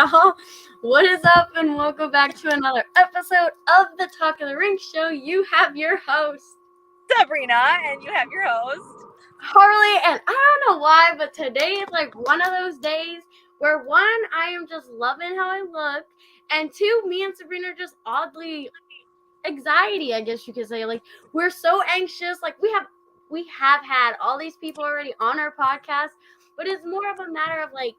y'all? What is up, and welcome back to another episode of the Talk of the Ring Show. You have your host, Sabrina, and you have your host, Harley, and I don't know why, but today is like one of those days where one, I am just loving how I look, and two, me and Sabrina are just oddly anxiety, I guess you could say. Like, we're so anxious. Like, we have had all these people already on our podcast, but it's more of a matter of like,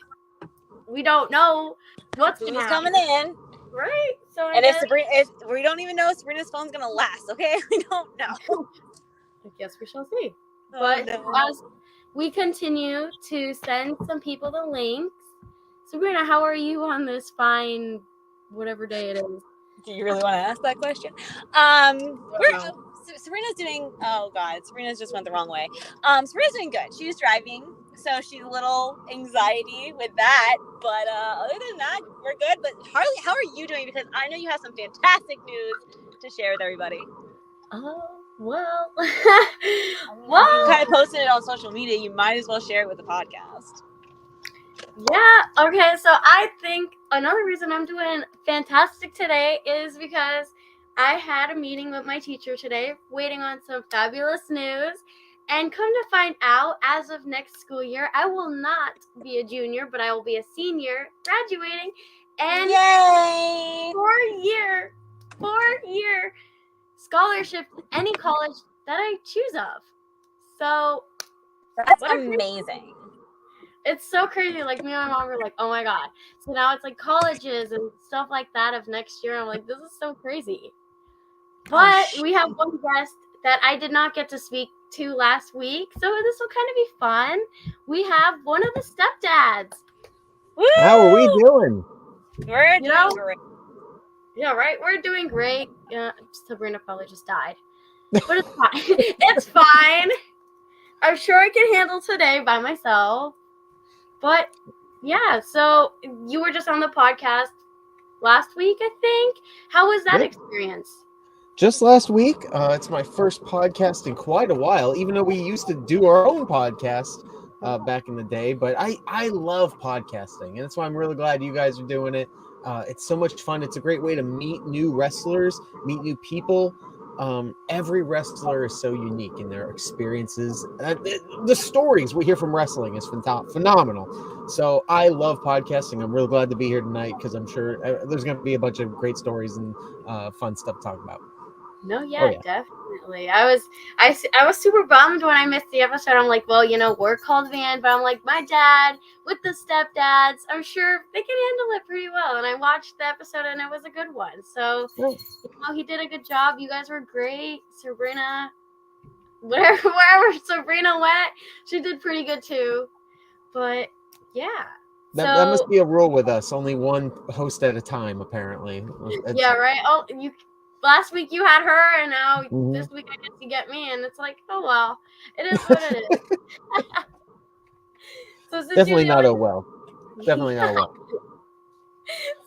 we don't know what's who's gonna coming happen. in, Right? So and if we don't even know if Sabrina's phone's gonna last. Okay, we don't know. I guess we shall see. Oh, But no. as we continue to send some people the links, Sabrina, how are you on this fine whatever day it is? Do you really want to ask that question? Sabrina's doing. Oh God, Sabrina's just went the wrong way. Sabrina's doing good. She's driving, so she's a little anxiety with that. But other than that, we're good. But Harley, how are you doing? Because I know you have some fantastic news to share with everybody. Oh, well. You kind of posted it on social media. You might as well share it with the podcast. Yeah, okay, so I think another reason I'm doing fantastic today is because I had a meeting with my teacher today, waiting on some fabulous news, and come to find out, as of next school year, I will not be a junior, but I will be a senior, graduating, and yay! four-year scholarship to any college that I choose of. So, that's amazing. It's so crazy. Like, me and my mom were like, oh my God. So now it's like colleges and stuff like that of next year. I'm like, this is so crazy. But we have one guest that I did not get to speak to last week. So this will kind of be fun. We have one of the stepdads. Woo! How are we doing? We're doing great. Yeah, right? We're doing great. Sabrina probably just died. But it's fine. It's fine. I'm sure I can handle today by myself. But, yeah, so you were just on the podcast last week, I think. How was that experience? Just last week. It's my first podcast in quite a while, even though we used to do our own podcast back in the day. But I love podcasting, and that's why I'm really glad you guys are doing it. It's so much fun. It's a great way to meet new wrestlers, meet new people. Every wrestler is so unique in their experiences. The stories we hear from wrestling is phenomenal. So I love podcasting. I'm really glad to be here tonight because I'm sure there's going to be a bunch of great stories and fun stuff to talk about. No, yeah, definitely. I was super bummed when I missed the episode. I'm like, well, we're called Van, but I'm like, my dad with the stepdads, I'm sure they can handle it pretty well. And I watched the episode, and it was a good one. So, he did a good job. You guys were great. Sabrina, wherever Sabrina went, she did pretty good too. But yeah. That must be a rule with us. Only one host at a time, apparently. Yeah, right. Oh, last week you had her, and now this week I guess you get me, and it's like, oh well, it is what it is. Definitely not well. Definitely not well.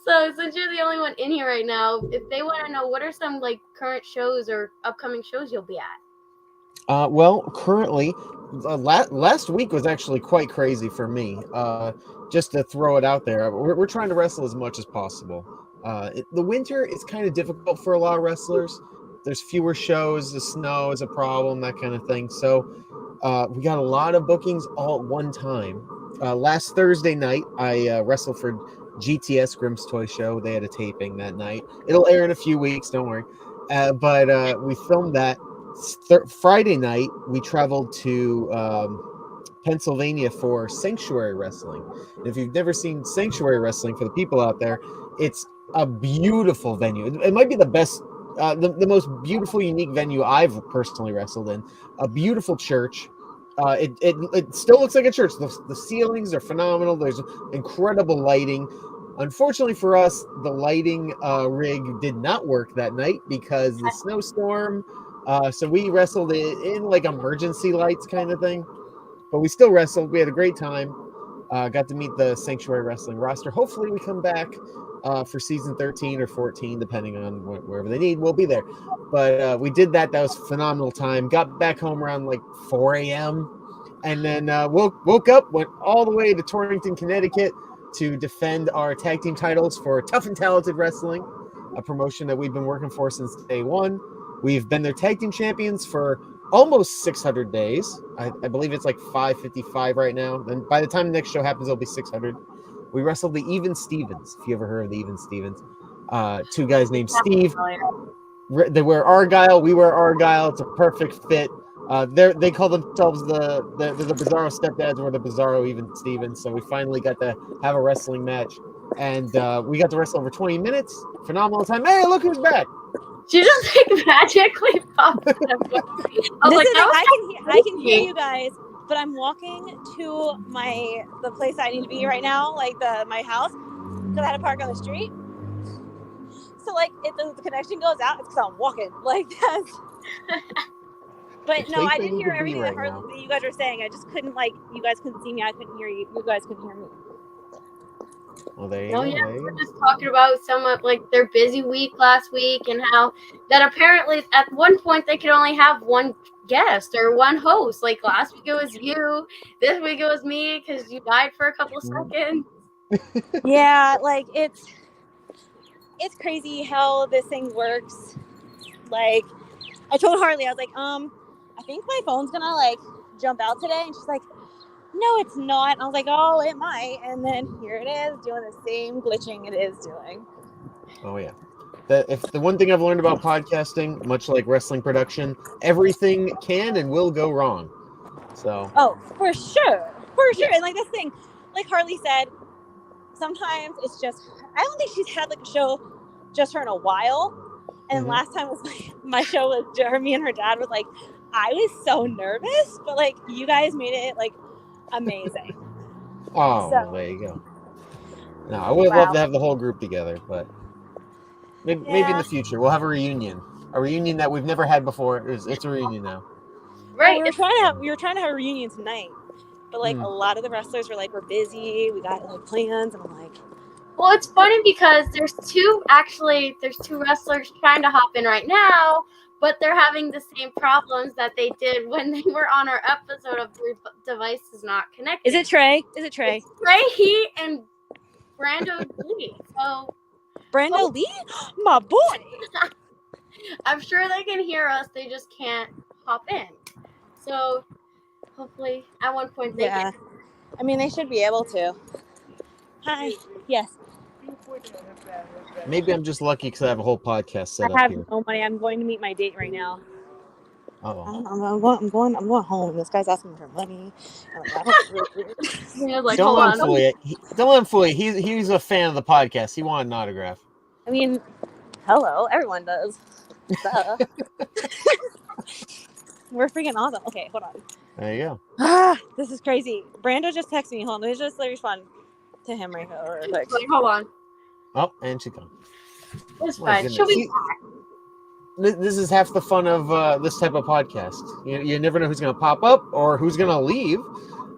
So since you're the only one in here right now, if they want to know, what are some like current shows or upcoming shows you'll be at? Well, currently, last week was actually quite crazy for me. Just to throw it out there, we're trying to wrestle as much as possible. The winter is kind of difficult for a lot of wrestlers. There's fewer shows, the snow is a problem, that kind of thing. So we got a lot of bookings all at one time. Last Thursday night, I wrestled for GTS Grimm's Toy Show. They had a taping that night. It'll air in a few weeks, don't worry. But we filmed that. Friday night, we traveled to Pennsylvania for Sanctuary Wrestling. And if you've never seen Sanctuary Wrestling, for the people out there, it's a beautiful venue. It might be the best, the most beautiful, unique venue I've personally wrestled in. A beautiful church. It still looks like a church. The ceilings are phenomenal. There's incredible lighting. Unfortunately for us, the lighting rig did not work that night because of the snowstorm. So we wrestled in like emergency lights kind of thing. But we still wrestled. We had a great time. Got to meet the Sanctuary Wrestling roster. Hopefully we come back for season 13 or 14, depending on wherever they need. We'll be there. But we did that. That was a phenomenal time. Got back home around like 4 a.m. And then woke up, went all the way to Torrington, Connecticut to defend our tag team titles for Tough and Talented Wrestling, a promotion that we've been working for since day one. We've been their tag team champions for almost 600 days. I believe it's like 555 right now. And by the time the next show happens, it'll be 600. We wrestled the Even Stevens, if you ever heard of the Even Stevens. Two guys named Steve. They wear Argyle. We wear Argyle. It's a perfect fit. They call themselves the Bizarro Stepdads. We're the Bizarro Even Stevens. So we finally got to have a wrestling match, and we got to wrestle over 20 minutes. Phenomenal time. Hey, look who's back! She just like magically popped up. I can hear you guys, but I'm walking to the place I need to be right now, like my house, because I had to park on the street. So like if the connection goes out, it's because I'm walking like that. But no, I didn't hear everything that you guys were saying. I just couldn't you guys couldn't see me. I couldn't hear you. You guys couldn't hear me. Well, there you go. Yeah, we're just talking about some of like their busy week last week and how that apparently at one point they could only have one guest or one host. Like last week it was you, this week it was me because you died for a couple of seconds. Yeah, like it's crazy how this thing works. Like I told Harley, I was like, I think my phone's gonna like jump out today, and she's like, no, it's not. And I was like, oh, it might. And then here it is doing the same glitching it is doing. Oh, yeah. If the one thing I've learned about podcasting, much like wrestling production, everything can and will go wrong. So. Oh, for sure. For sure. And like this thing, like Harley said, sometimes it's just, I don't think she's had like a show just her in a while. And last time was like, my show was her, me and her dad was like, I was so nervous, but like you guys made it like amazing. Oh, so, there you go. No, I would love to have the whole group together, but maybe in the future we'll have a reunion that we've never had before. It's a reunion now. Right. Well, we were trying to have a reunion tonight, but like a lot of the wrestlers were like, we're busy, we got like plans, and I'm like, well, it's funny because there's two wrestlers trying to hop in right now, but they're having the same problems that they did when they were on our episode of Your Device Is Not Connected. Is it Trey? It's Trey, he, and Brando Lee. So, Brando Lee? My boy! I'm sure they can hear us. They just can't hop in. So, hopefully, at one point they can. I mean, they should be able to. Hi. Yes. Maybe I'm just lucky because I have a whole podcast set up here. I have no money. I'm going to meet my date right now. Oh. I'm going home. This guy's asking for money. Like, don't let him fool you. He's a fan of the podcast. He wanted an autograph. I mean, hello. Everyone does. We're freaking awesome. Okay, hold on. There you go. This is crazy. Brando just texted me. Hold on. Let's just respond to him right now. Like, hold on. Oh, and she comes. It's fine. She'll be back. This is half the fun of this type of podcast. You never know who's going to pop up or who's going to leave,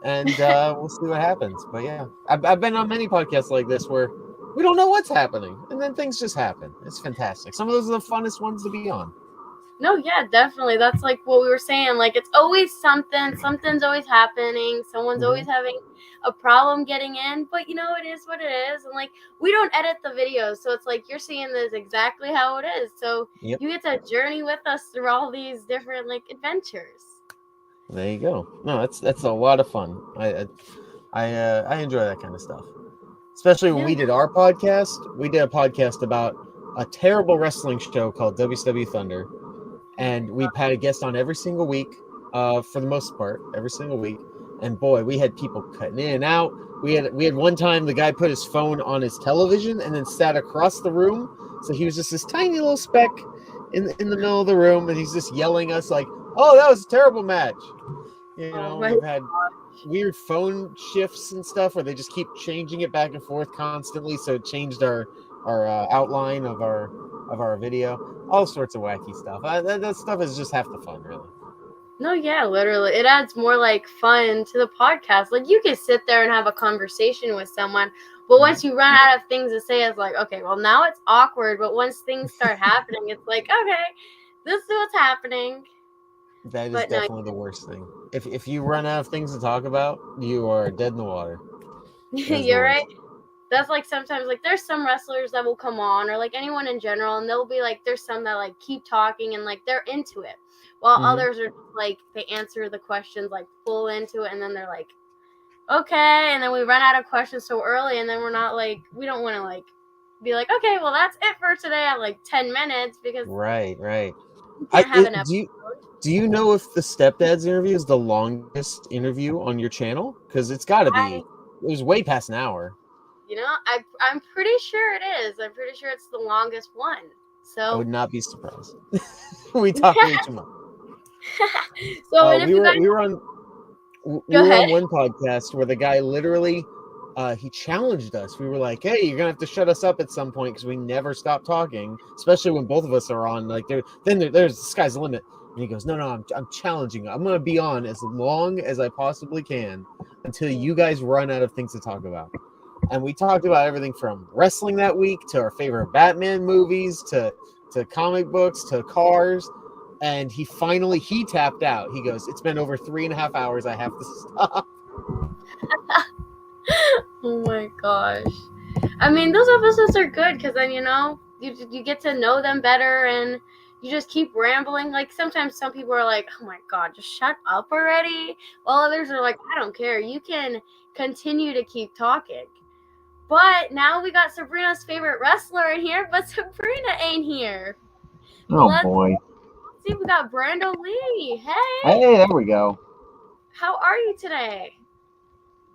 and we'll see what happens. But yeah, I've been on many podcasts like this where we don't know what's happening, and then things just happen. It's fantastic. Some of those are the funnest ones to be on. No, yeah, definitely. That's like what we were saying. Like, it's always something. Something's always happening. Someone's always having a problem getting in. But, it is what it is. And, like, we don't edit the videos. So it's like you're seeing this exactly how it is. So you get to journey with us through all these different, like, adventures. There you go. No, that's a lot of fun. I enjoy that kind of stuff. Especially when we did our podcast. We did a podcast about a terrible wrestling show called WCW Thunder. And we had a guest on every single week, for the most part, every single week. And boy, we had people cutting in and out. We had one time the guy put his phone on his television and then sat across the room. So he was just this tiny little speck in the middle of the room, and he's just yelling us like, "Oh, that was a terrible match." We've had weird phone shifts and stuff where they just keep changing it back and forth constantly. So it changed our outline of our video. All sorts of wacky stuff. That stuff is just half the fun, really. No, yeah, literally. It adds more, like, fun to the podcast. Like, you can sit there and have a conversation with someone, but once you run out of things to say, it's like, okay, well, now it's awkward, but once things start happening, it's like, okay, this is what's happening. That is definitely the worst thing. If you run out of things to talk about, you are dead in the water. You're right. that's like sometimes like there's some wrestlers that will come on or like anyone in general, and they'll be like there's some that like keep talking and like they're into it, while others are like they answer the questions like full into it, and then they're like, okay, and then we run out of questions so early, and then we're not like we don't want to like be like, okay, well that's it for today at like 10 minutes because Right. we can't have an episode. Do you know if the Stepdads interview is the longest interview on your channel? Because it's got to be. It was way past an hour. You know, I'm pretty sure it is. I'm pretty sure it's the longest one. I So would not be surprised. We talked way too much. so and if we you were guys we were on one podcast where the guy literally he challenged us. We were like, "Hey, you're gonna have to shut us up at some point because we never stop talking, especially when both of us are on." Like, there's the sky's the limit. And he goes, "No, I'm challenging you. I'm gonna be on as long as I possibly can until you guys run out of things to talk about." And we talked about everything from wrestling that week to our favorite Batman movies to comic books to cars. And he tapped out. He goes, "It's been over 3.5 hours. I have to stop." Oh my gosh. I mean, those episodes are good because then, you know, you get to know them better and you just keep rambling. Like, sometimes some people are like, oh my God, just shut up already. While others are like, I don't care. You can continue to keep talking. But now we got Sabrina's favorite wrestler in here, but Sabrina ain't here. Boy. Let's see, we got Brando Lee. Hey, Hey, there we go. how are you today?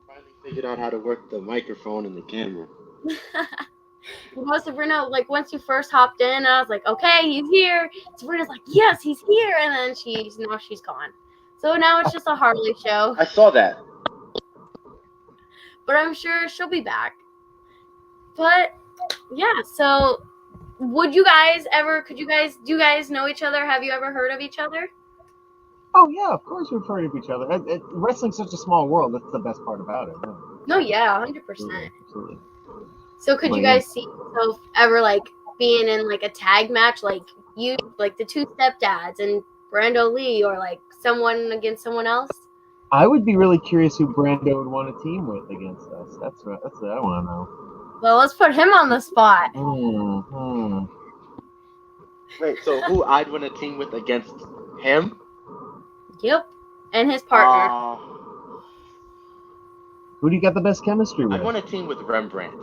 Finally figured out how to work the microphone and the camera. You know, Sabrina, like once you first hopped in, I was like, okay, he's here. Sabrina's like, yes, he's here, and then she's gone. So now it's just a Harley show. I saw that. But I'm sure she'll be back. But yeah, so do you guys know each other? Have you ever heard of each other? Oh, yeah, of course we've heard of each other. Wrestling's such a small world. That's the best part about it. Yeah. No, yeah, 100%. Absolutely. So could you guys see yourself ever like being in like a tag match, like you, like the two stepdads and Brando Lee, or like someone against someone else? I would be really curious who Brando would want to team with against us. That's what I want to know. Well, let's put him on the spot. Wait, so who I'd want to team with against him? Yep, and his partner. Who do you got the best chemistry with? I'd want to team with Rembrandt.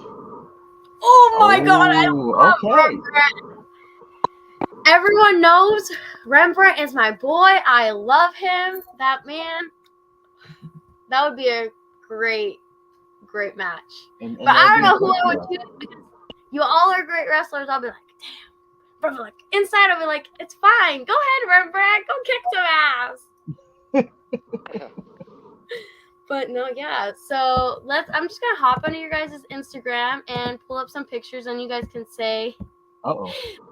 Oh my God, I love okay. Rembrandt. Everyone knows Rembrandt is my boy. I love him. That man. That would be a great match. And but I don't know who I would choose because you all are great wrestlers. I'll be like, damn. But like inside, I'll be like, it's fine. Go ahead, Rembrandt. Go kick some ass. But no, yeah. So I'm just gonna hop onto your guys' Instagram and pull up some pictures, and you guys can say,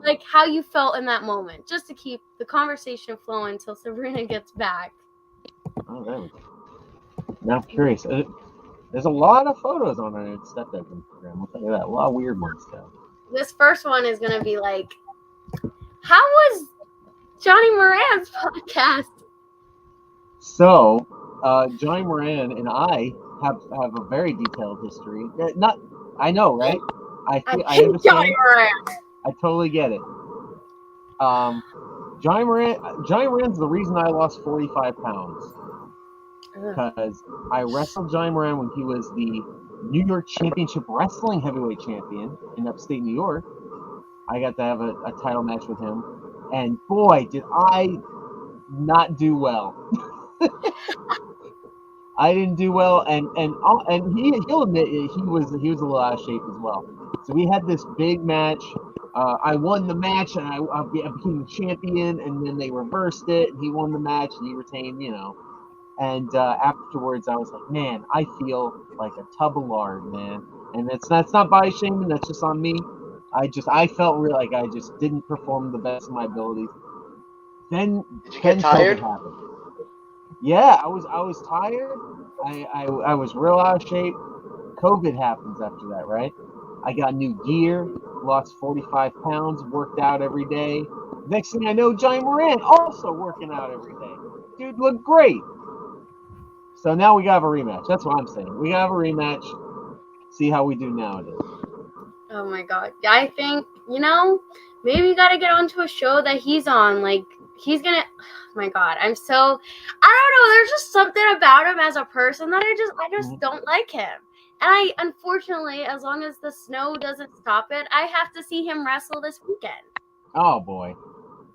like how you felt in that moment, just to keep the conversation flowing until Sabrina gets back. Oh, there we go. Now I'm curious. There's a lot of photos on our stepdad Instagram. I'll tell you that. A lot of weird ones too. This first one is gonna be like, how was Johnny Moran's podcast? So, Johnny Moran and I have a very detailed history. I know, right? I understand. Johnny Moran. I totally get it. Johnny Moran's the reason I lost 45 pounds. Because I wrestled Johnny Moran when he was the New York Championship Wrestling Heavyweight Champion in upstate New York. I got to have a title match with him. And boy, did I not do well. I didn't do well, and he'll admit it, he was a little out of shape as well. So we had this big match. I won the match, and I became the champion. And then they reversed it, and he won the match, and he retained, you know. And afterwards, I was like, man, I feel like a tub of lard, man. And that's not body shaming. That's just on me. I felt really like I just didn't perform the best of my abilities. Then Did you get tired? happened. Yeah, I was tired. I was real out of shape. COVID happens after that, right? I got new gear, lost 45 pounds, worked out every day. Next thing I know, Johnny Moran also working out every day. Dude looked great. So now we got to have a rematch. That's what I'm saying. We got to have a rematch. See how we do nowadays. Oh my god. I think, maybe you gotta get onto a show that he's on. Like, he's gonna. Oh my god. I don't know. There's just something about him as a person that I just don't like him. And unfortunately, as long as the snow doesn't stop it, I have to see him wrestle this weekend. Oh boy.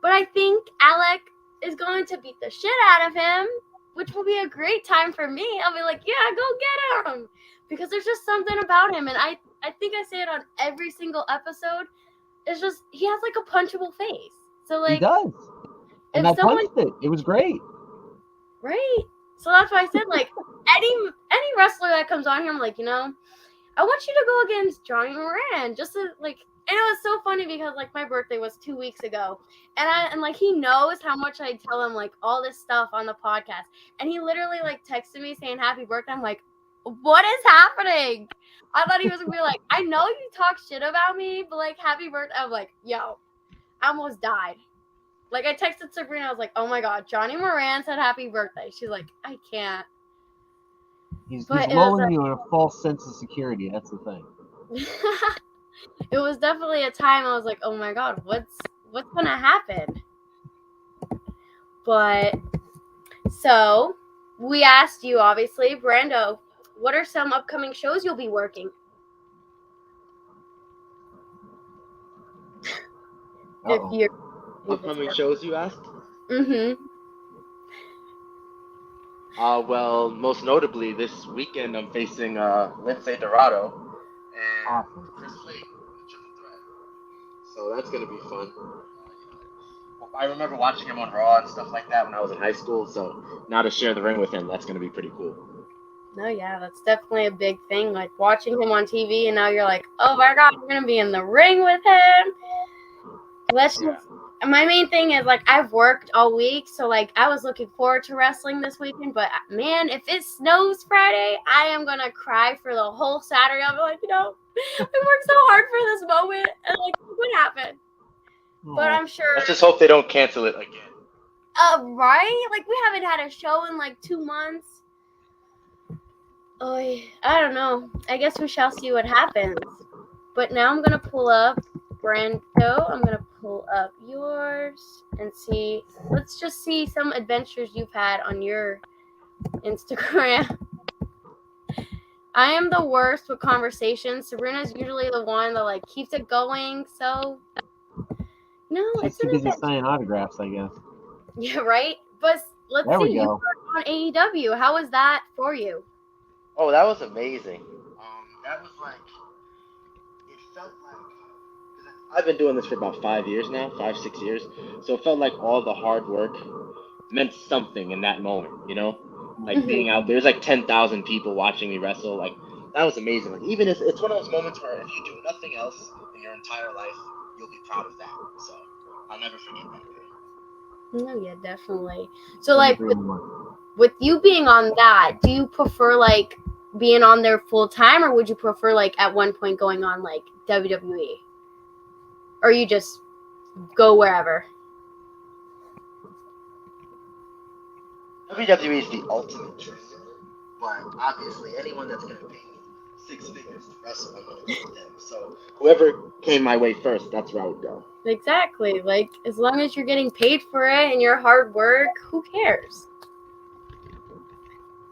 But I think Alec is going to beat the shit out of him, which will be a great time for me. I'll be like, yeah, go get him. Because there's just something about him. And I think I say it on every single episode. It's just, he has like a punchable face. So like, He does. And I punched it. It was great. Right. So that's why I said, like, any wrestler that comes on here, I'm like, I want you to go against Johnny Moran. Just to, like, and it was so funny because, like, my birthday was 2 weeks ago. And like, he knows how much I tell him, like, all this stuff on the podcast. And he literally, like, texted me saying happy birthday. I'm like, what is happening? I thought he was going to be like, I know you talk shit about me, but, like, happy birthday. I'm like, yo, I almost died. Like, I texted Sabrina. I was like, oh, my God, Johnny Moran said happy birthday. She's like, I can't. He's lulling you in a false sense of security. That's the thing. It was definitely a time I was like, oh, my God, what's going to happen? But, so, we asked you, obviously, Brando, what are some upcoming shows you'll be working? If you're upcoming shows you asked? Mm-hmm. Well, most notably this weekend I'm facing Lince Dorado and Chris Slade with Triple Threat. So that's gonna be fun. I remember watching him on Raw and stuff like that when I was in high school. So now to share the ring with him, that's gonna be pretty cool. No, yeah, that's definitely a big thing. Like watching him on TV, and now you're like, oh my God, you're gonna be in the ring with him. My main thing is, like, I've worked all week, so, like, I was looking forward to wrestling this weekend, but, man, if it snows Friday, I am going to cry for the whole Saturday. I'll be like, I worked so hard for this moment, and, like, what happened? But I'm sure. Let's just hope they don't cancel it again. Right? Like, we haven't had a show in, like, 2 months. Oh, I don't know. I guess we shall see what happens. But now I'm going to pull up Brando. I'm going to pull up yours and see. Let's just see some adventures you've had on your Instagram. I am the worst with conversations. Sabrina's usually the one that, like, keeps it going. So, no, it's too busy signing autographs, I guess. Yeah, right? But let's see. You were on AEW. How was that for you? Oh, that was amazing. That was like, it felt like, I've been doing this for about 5 years now, 5-6 years. So it felt like all the hard work meant something in that moment, Like being out there, there's like 10,000 people watching me wrestle. Like, that was amazing. Like, even if it's one of those moments where if you do nothing else in your entire life, you'll be proud of that. So I'll never forget that day. No, yeah, definitely. So, like, with you being on that, do you prefer, like, being on there full time, or would you prefer, like, at one point going on, like, WWE? Or you just go wherever? WWE is the ultimate dream, but obviously anyone that's going to pay me 6 figures to wrestle, I'm going to go with them. So whoever came my way first, that's where I would go. Exactly. Like, as long as you're getting paid for it and your hard work, who cares?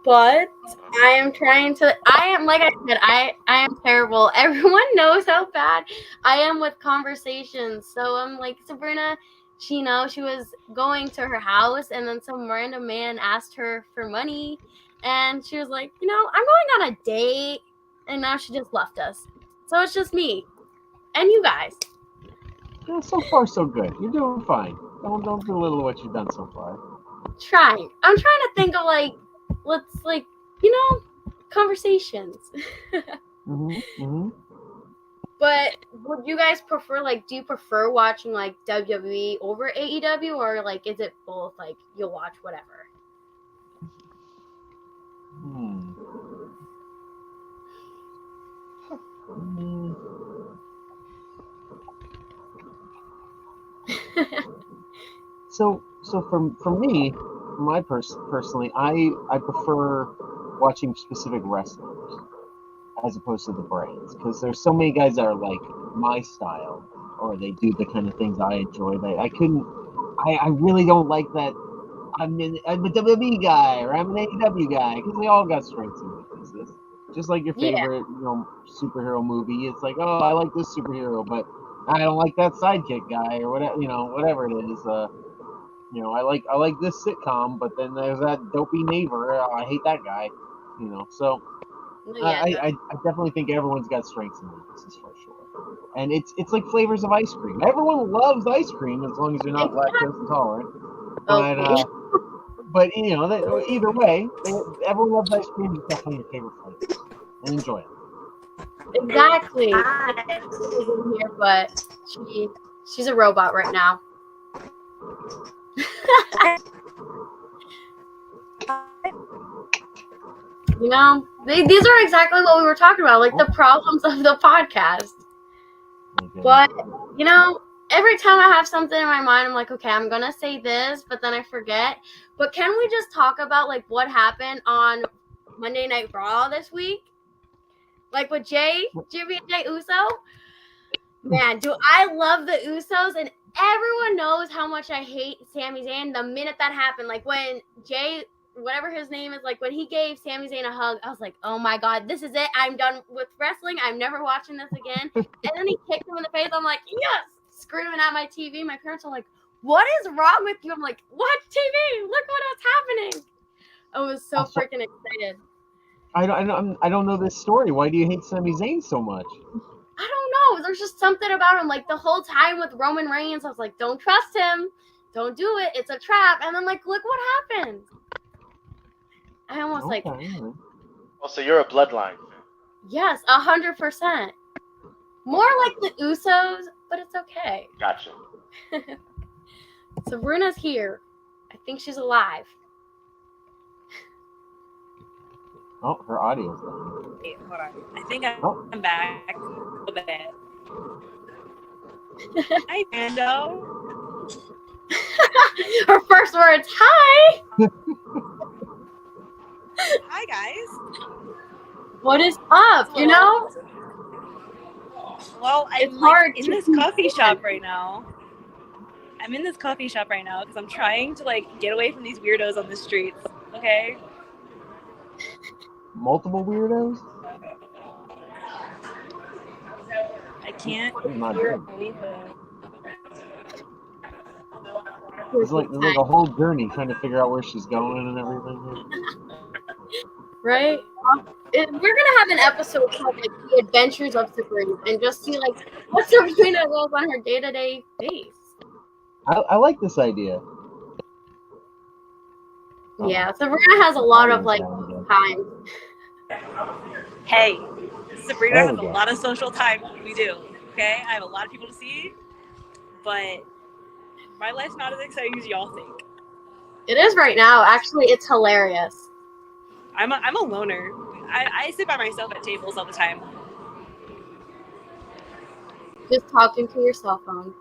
But I am like I said, I am terrible. Everyone knows how bad I am with conversations. So I'm like, Sabrina, she was going to her house, and then some random man asked her for money, and she was like, I'm going on a date, and now she just left us. So it's just me and you guys. Yeah, so far so good. You're doing fine. Don't belittle what you've done so far. I'm trying to think of, like, let's, like, conversations. But would you guys prefer, like, do you prefer watching, like, WWE over AEW, or, like, is it both, like, you'll watch whatever? So for me, personally, I prefer watching specific wrestlers. as opposed to the brands, because there's so many guys that are like my style, or they do the kind of things I enjoy. That I really don't like that. I'm a WWE guy or I'm an AEW guy, because they all got strengths and weaknesses. Just like your Yeah. favorite, superhero movie. It's like, oh, I like this superhero, but I don't like that sidekick guy, or whatever. Whatever it is. I like this sitcom, but then there's that dopey neighbor. I hate that guy. So Yeah, I definitely think everyone's got strengths and weaknesses for sure. And it's like flavors of ice cream. Everyone loves ice cream as long as you're not lactose intolerant. But either way, everyone loves ice cream. It's definitely your favorite flavor, and enjoy it. exactly. She's in here, but she's a robot right now. These are exactly what we were talking about, like the problems of the podcast. Okay. But every time I have something in my mind, I'm like, okay, I'm gonna say this, but then I forget. But can we just talk about like what happened on Monday Night Raw this week? Like with Jimmy and Jey Uso? Man, do I love the Usos, and everyone knows how much I hate Sami Zayn the minute that happened. Like when Jay, whatever his name is, like when he gave Sami Zayn a hug, I was like, oh my God, this is it. I'm done with wrestling. I'm never watching this again. And then he kicked him in the face. I'm like, yes, screaming at my TV. My parents are like, what is wrong with you? I'm like, watch TV. Look what's happening. I was so freaking excited. I don't know this story. Why do you hate Sami Zayn so much? I don't know. There's just something about him. Like the whole time with Roman Reigns, I was like, don't trust him. Don't do it. It's a trap. And then like, look what happened. I almost Oh, so you're a bloodline fan. Yes, 100%. More like the Usos, but it's okay. Gotcha. Sabrina's here. I think she's alive. Oh, her audio's down. Wait, hold on. I think I'm back a little bit. Hi, Brando. Her first words, hi. Hi, guys. What is up? Well, I'm hard in to this coffee shop right now. I'm in this coffee shop right now because I'm trying to get away from these weirdos on the streets. Okay. Multiple weirdos? I can't Not hear good. anything. It's like a whole journey trying to figure out where she's going and everything. Right? We're gonna have an episode called like The Adventures of Sabrina, and just see like what Sabrina goes on her day-to-day base. I like this idea. Yeah, Sabrina has a lot of like time. Hey, Sabrina has a lot of social time. We do. Okay, I have a lot of people to see, but my life's not as exciting as y'all think. It is right now. Actually, it's hilarious. I'm a loner. I sit by myself at tables all the time. Just talking to your cell phone.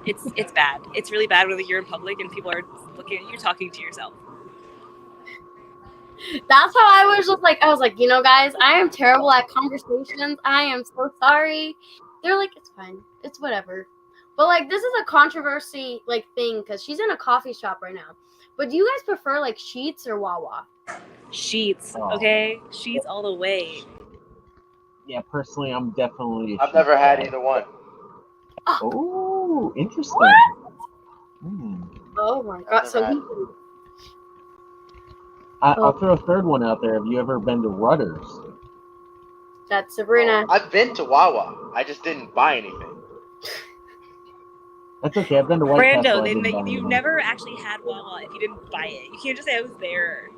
It's bad. It's really bad when you're in public and people are looking at you talking to yourself. That's how I was just like, guys, I am terrible at conversations. I am so sorry. They're like, it's fine. It's whatever. But like, this is a controversy like thing because she's in a coffee shop right now. But do you guys prefer like Sheetz or Wawa? Sheetz, okay? Sheetz all the way. Yeah, personally, I'm definitely. I've never had either one. Oh, interesting. What? Hmm. Oh my God! I'll throw a third one out there. Have you ever been to Rutter's? That's Sabrina. I've been to Wawa. I just didn't buy anything. That's okay. I've been to White Castle. Brando, you've never actually had Wawa if you didn't buy it. You can't just say I was there.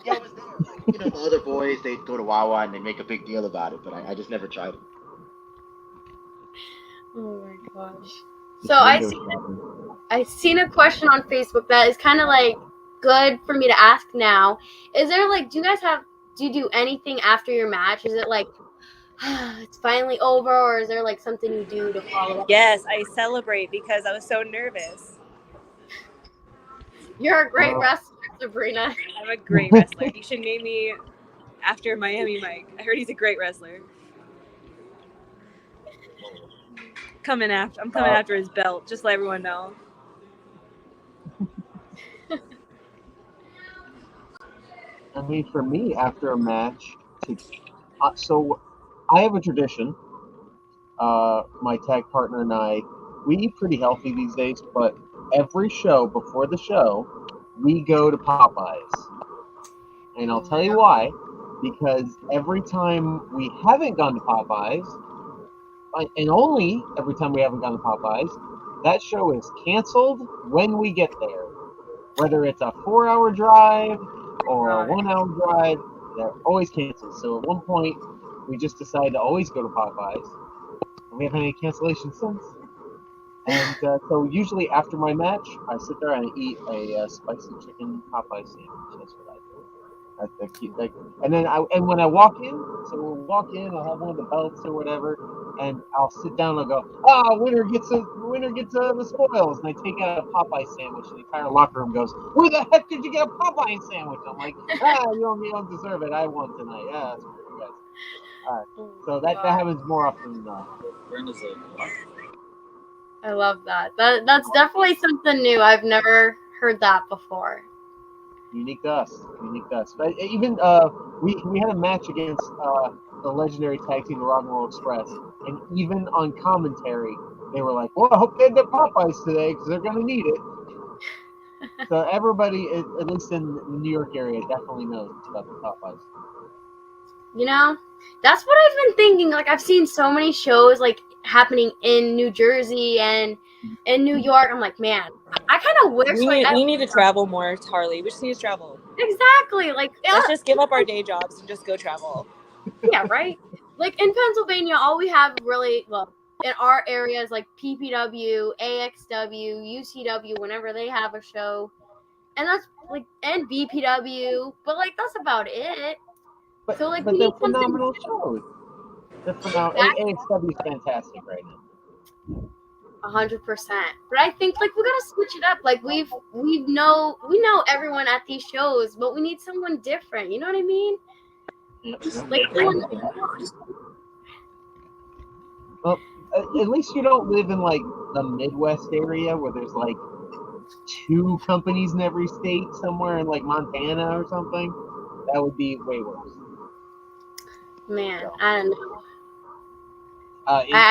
Yeah, I was there. Like, the other boys, they go to Wawa and they make a big deal about it, but I just never tried it. Oh my gosh. So I seen a question on Facebook that is kind of like good for me to ask now. Is there like, do you do anything after your match? Is it like, it's finally over, or is there like something you do to follow up? Yes, I celebrate because I was so nervous. You're a great wrestler, Sabrina. I'm a great wrestler. You should name me after Miami Mike. I heard he's a great wrestler. I'm coming after his belt, just to let everyone know. I mean, for me, after a match, so I have a tradition. My tag partner and I, we eat pretty healthy these days, but every show, before the show, we go to Popeyes. And I'll tell you why. Because every time we haven't gone to Popeyes, and only every time we haven't gone to Popeyes, that show is canceled when we get there. Whether it's a 4-hour drive or a 1-hour drive, they're always canceled. So at one point, we just decided to always go to Popeyes. And we haven't had any cancellations since. And so usually after my match, I sit there and I eat a spicy chicken Popeye sandwich. That's what I do. And then when I walk in, so we'll walk in, I'll have one of the belts or whatever, and I'll sit down and I'll go, winner gets the spoils. And I take out a Popeye sandwich, and the entire locker room goes, where the heck did you get a Popeye sandwich? I'm like, you don't deserve it. I won tonight. Yeah, that's for you guys. All right. So that happens more often than not. I love that. That's definitely something new. I've never heard that before. Unique to us. But even we had a match against the legendary tag team, the Rock and Roll Express, and even on commentary, they were like, "Well, I hope they get Popeyes today because they're gonna need it." So everybody, at least in the New York area, definitely knows about the Popeyes. You know, that's what I've been thinking. Like, I've seen so many shows like happening in New Jersey and in New York. I'm like, man, I kind of wish we need to travel more, Harley. We just need to travel. Exactly. Like, let's just give up our day jobs and just go travel. Yeah, right. Like in Pennsylvania, all we have really, well, in our areas like PPW, AXW, UCW, whenever they have a show, and that's like, and BPW, but like that's about it. But, so like, but they're phenomenal shows. They're phenomenal. AXW is fantastic right now. 100%. But I think like we gotta switch it up. Like we know everyone at these shows, but we need someone different. You know what I mean? Like, well, at least you don't live in like the Midwest area where there's like 2 companies in every state, somewhere in like Montana or something. That would be way worse. Man, I don't know.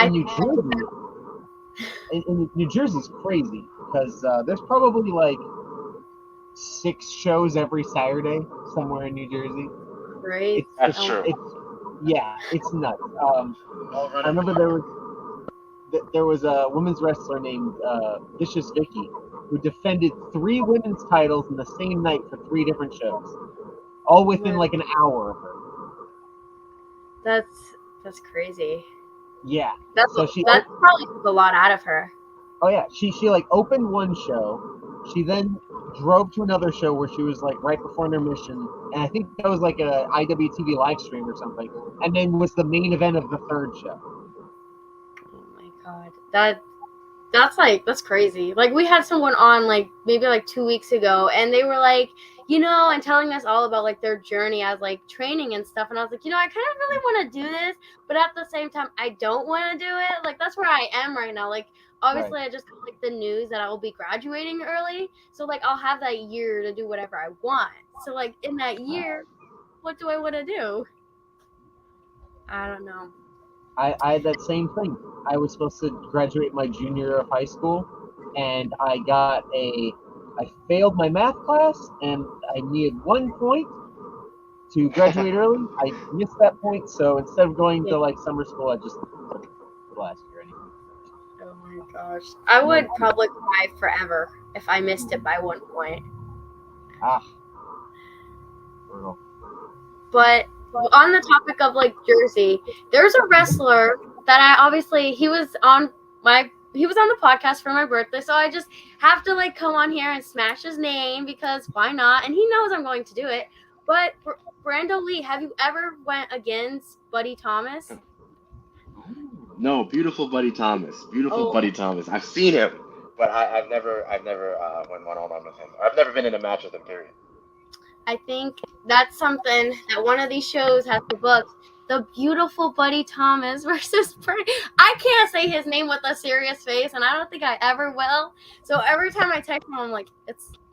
In New Jersey, in New Jersey's crazy because there's probably like 6 shows every Saturday somewhere in New Jersey. Right. That's true. It's nuts. I remember there was a women's wrestler named Vicious Vicky who defended 3 women's titles in the same night for 3 different shows, all within like an hour of her. That's crazy. Yeah. That probably took a lot out of her. Oh yeah, she like opened one show. She then drove to another show where she was like right before intermission, and I think that was like a IWTV live stream or something, and then was the main event of the 3rd show. Oh my god, that's crazy. Like we had someone on like maybe like 2 weeks ago, and they were like, and telling us all about like their journey as like training and stuff, and I was like, I kind of really want to do this, but at the same time, I don't want to do it. Like that's where I am right now. Like obviously, I just got like the news that I will be graduating early, so like I'll have that year to do whatever I want. So like in that year, what do I want to do? I don't know. I had that same thing. I was supposed to graduate my junior year of high school, and I failed my math class, and I needed 1 point to graduate early. I missed that point, so instead of going to like summer school, I just took the last year anyway. Oh my gosh. I would probably cry forever if I missed it by 1 point. Brutal. But on the topic of like Jersey, there's a wrestler that he was on the podcast for my birthday, so I just have to like come on here and smash his name because why not? And he knows I'm going to do it. But Brando Lee, have you ever went against Buddy Thomas? No, beautiful Buddy Thomas. Buddy Thomas. I've seen him, but I've never went one-on-one with him. I've never been in a match with him, period. I think that's something that one of these shows has to book. The beautiful Buddy Thomas versus Pretty. I can't say his name with a serious face, and I don't think I ever will. So every time I text him, I'm like,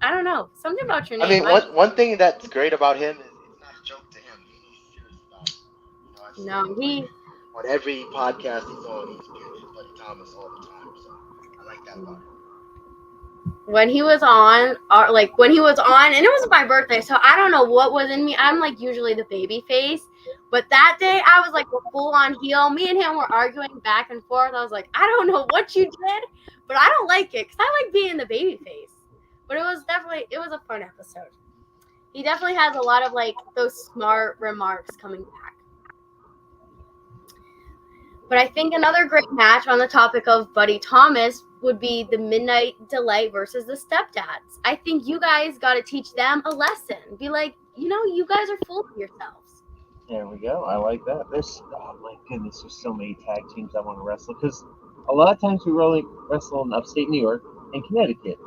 I don't know, something about your I name. mean, one thing that's great about him is it's not a joke to him. He's serious about it. You know, I see him, on every podcast he's on, he's beautiful Buddy Thomas all the time. So I like that about him. When he was on, and it was my birthday, so I don't know what was in me. I'm like usually the baby face, but that day I was like a full on heel. Me and him were arguing back and forth. I was like, I don't know what you did, but I don't like it because I like being the baby face. But it was a fun episode. He definitely has a lot of like those smart remarks coming back. But I think another great match on the topic of Buddy Thomas would be the Midnight Delight versus the Stepdads. I think you guys got to teach them a lesson. Be like, you guys are full of yourselves. There we go. I like that. Oh my goodness, there's so many tag teams I want to wrestle because a lot of times we really wrestle in upstate New York and Connecticut,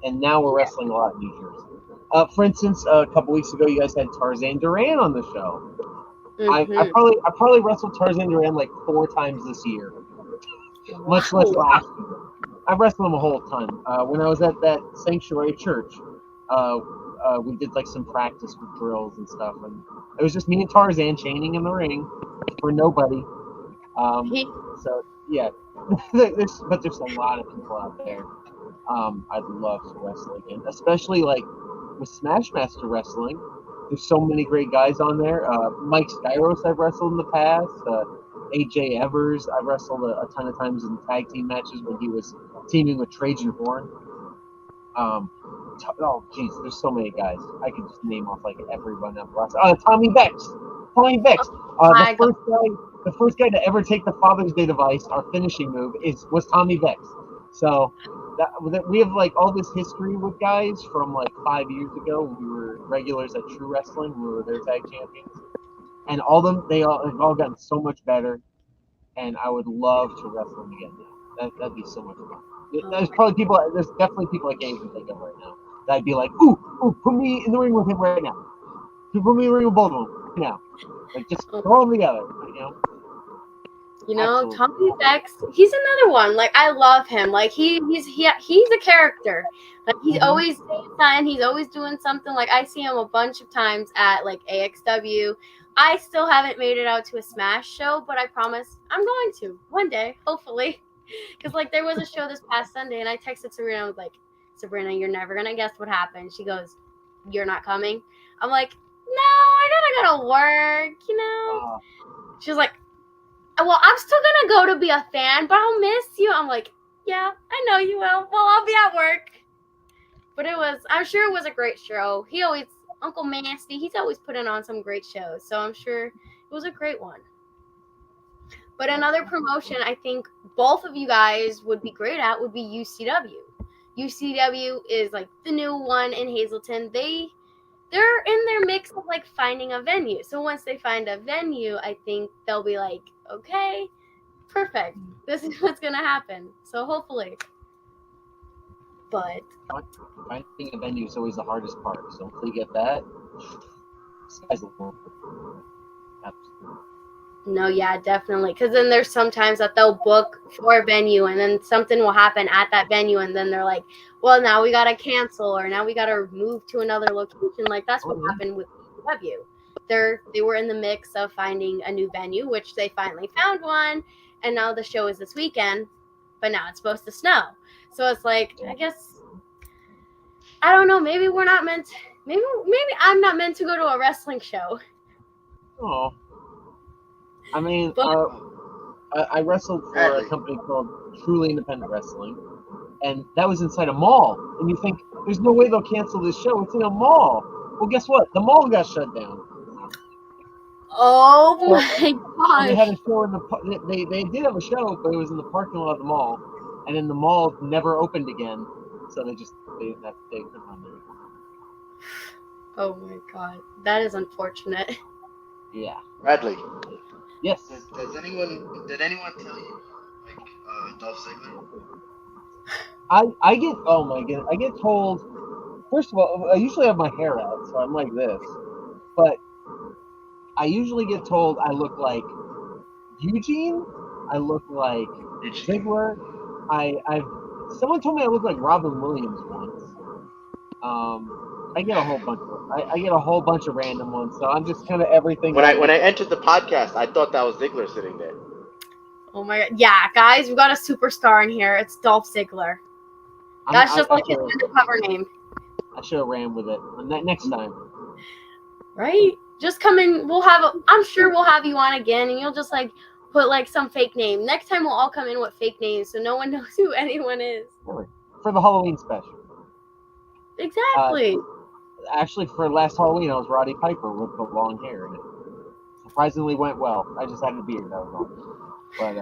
and now we're wrestling a lot in New Jersey. For instance, a couple weeks ago, you guys had Tarzan Duran on the show. Mm-hmm. I probably wrestled Tarzan Duran like 4 times this year, much less last year. I've wrestled him a whole ton. When I was at that Sanctuary Church, we did like some practice with drills and stuff, and it was just me and Tarzan chaining in the ring for nobody. So yeah, there's a lot of people out there. I'd love to wrestle again, especially like with Smashmaster Wrestling. There's so many great guys on there. Mike Skyros I've wrestled in the past. AJ Evers I've wrestled a ton of times in tag team matches when he was teaming with Trajan Horn. There's so many guys. I could just name off like everyone I've wrestled. Tommy Vex. The first guy to ever take the Father's Day device, our finishing move, was Tommy Vex. So we have like all this history with guys from like 5 years ago when we were regulars at True Wrestling. We were their tag champions, and they've all gotten so much better. And I would love to wrestle them again. That'd be so much fun. There's definitely people I can't even think of right now that I'd be like, ooh, put me in the ring with him right now. Put me in the ring with both of them right now. Like just throw them together, Absolutely. Tommy Vex, he's another one. Like, I love him. Like, he's a character. Like, he's always saying something. He's always doing something. Like, I see him a bunch of times at, like, AXW. I still haven't made it out to a Smash show, but I promise I'm going to one day, hopefully. Because, like, there was a show this past Sunday, and I texted Sabrina. I was like, Sabrina, you're never going to guess what happened. She goes, you're not coming? I'm like, no, I gotta go to work, She's like, well, I'm still gonna go to be a fan, but I'll miss you. I'm like, yeah, I know you will. Well, I'll be at work. But I'm sure it was a great show. Uncle Nasty, he's always putting on some great shows. So I'm sure it was a great one. But another promotion I think both of you guys would be great at would be UCW. UCW is like the new one in Hazleton. They're in their mix of like finding a venue. So once they find a venue, I think they'll be like, okay, perfect. This is what's gonna happen. So hopefully. But finding a venue is always the hardest part. So until you get that, sky's the limit. Absolutely. No, yeah, definitely. Because then there's sometimes that they'll book for a venue and then something will happen at that venue and then they're like, well, now we got to cancel or now we got to move to another location. Like, that's what happened with UCW. They were in the mix of finding a new venue, which they finally found one. And now the show is this weekend, but now it's supposed to snow. So it's like, I guess, I don't know. Maybe we're not meant, maybe I'm not meant to go to a wrestling show. Oh. I mean, I wrestled for a company called Truly Independent Wrestling, and that was inside a mall. And you think, there's no way they'll cancel this show. It's in a mall. Well, guess what? The mall got shut down. Oh my gosh. They had a show in they did have a show, but it was in the parking lot of the mall, and then the mall never opened again. So they couldn't run there. Oh my god, that is unfortunate. Yeah. Bradley. Yes. Did anyone tell you Dolph Ziggler? I get told first of all, I usually have my hair out, so I'm like this. But I usually get told I look like Eugene. I look like Ziggler. Someone told me I look like Robin Williams once. I get a whole bunch of I get a whole bunch of random ones, so I'm just kind of everything. When I entered the podcast, I thought that was Ziggler sitting there. Oh my god. Yeah, guys, we got a superstar in here. It's Dolph Ziggler. That's just like his undercover name. I should have ran with it next time. Right? Just come in. I'm sure we'll have you on again, and you'll just like put like some fake name. Next time we'll all come in with fake names, so no one knows who anyone is. Really? For the Halloween special. Exactly. Actually, for last Halloween, I was Roddy Piper with the long hair, and it surprisingly went well. I just had a beard, that was all. But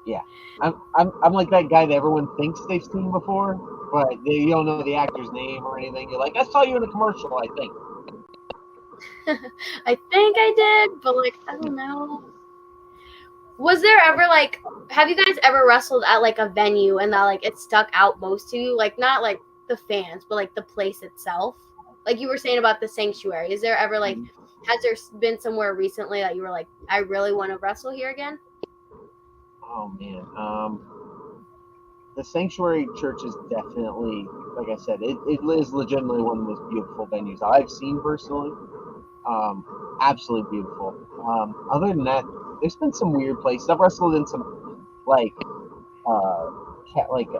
yeah, I'm like that guy that everyone thinks they've seen before, but you don't know the actor's name or anything. You're like, I saw you in a commercial, I think. I think I did, but like I don't know. Was there ever like, have you guys ever wrestled at like a venue and that like it stuck out most to you? Like not like the fans, but like the place itself. Like you were saying about the Sanctuary. Is there ever like, has there been somewhere recently that you were like, I really want to wrestle here again? Oh man, the Sanctuary Church is definitely, like I said, it is legitimately one of the most beautiful venues I've seen personally. Absolutely beautiful. Other than that, there's been some weird places. I've wrestled in some like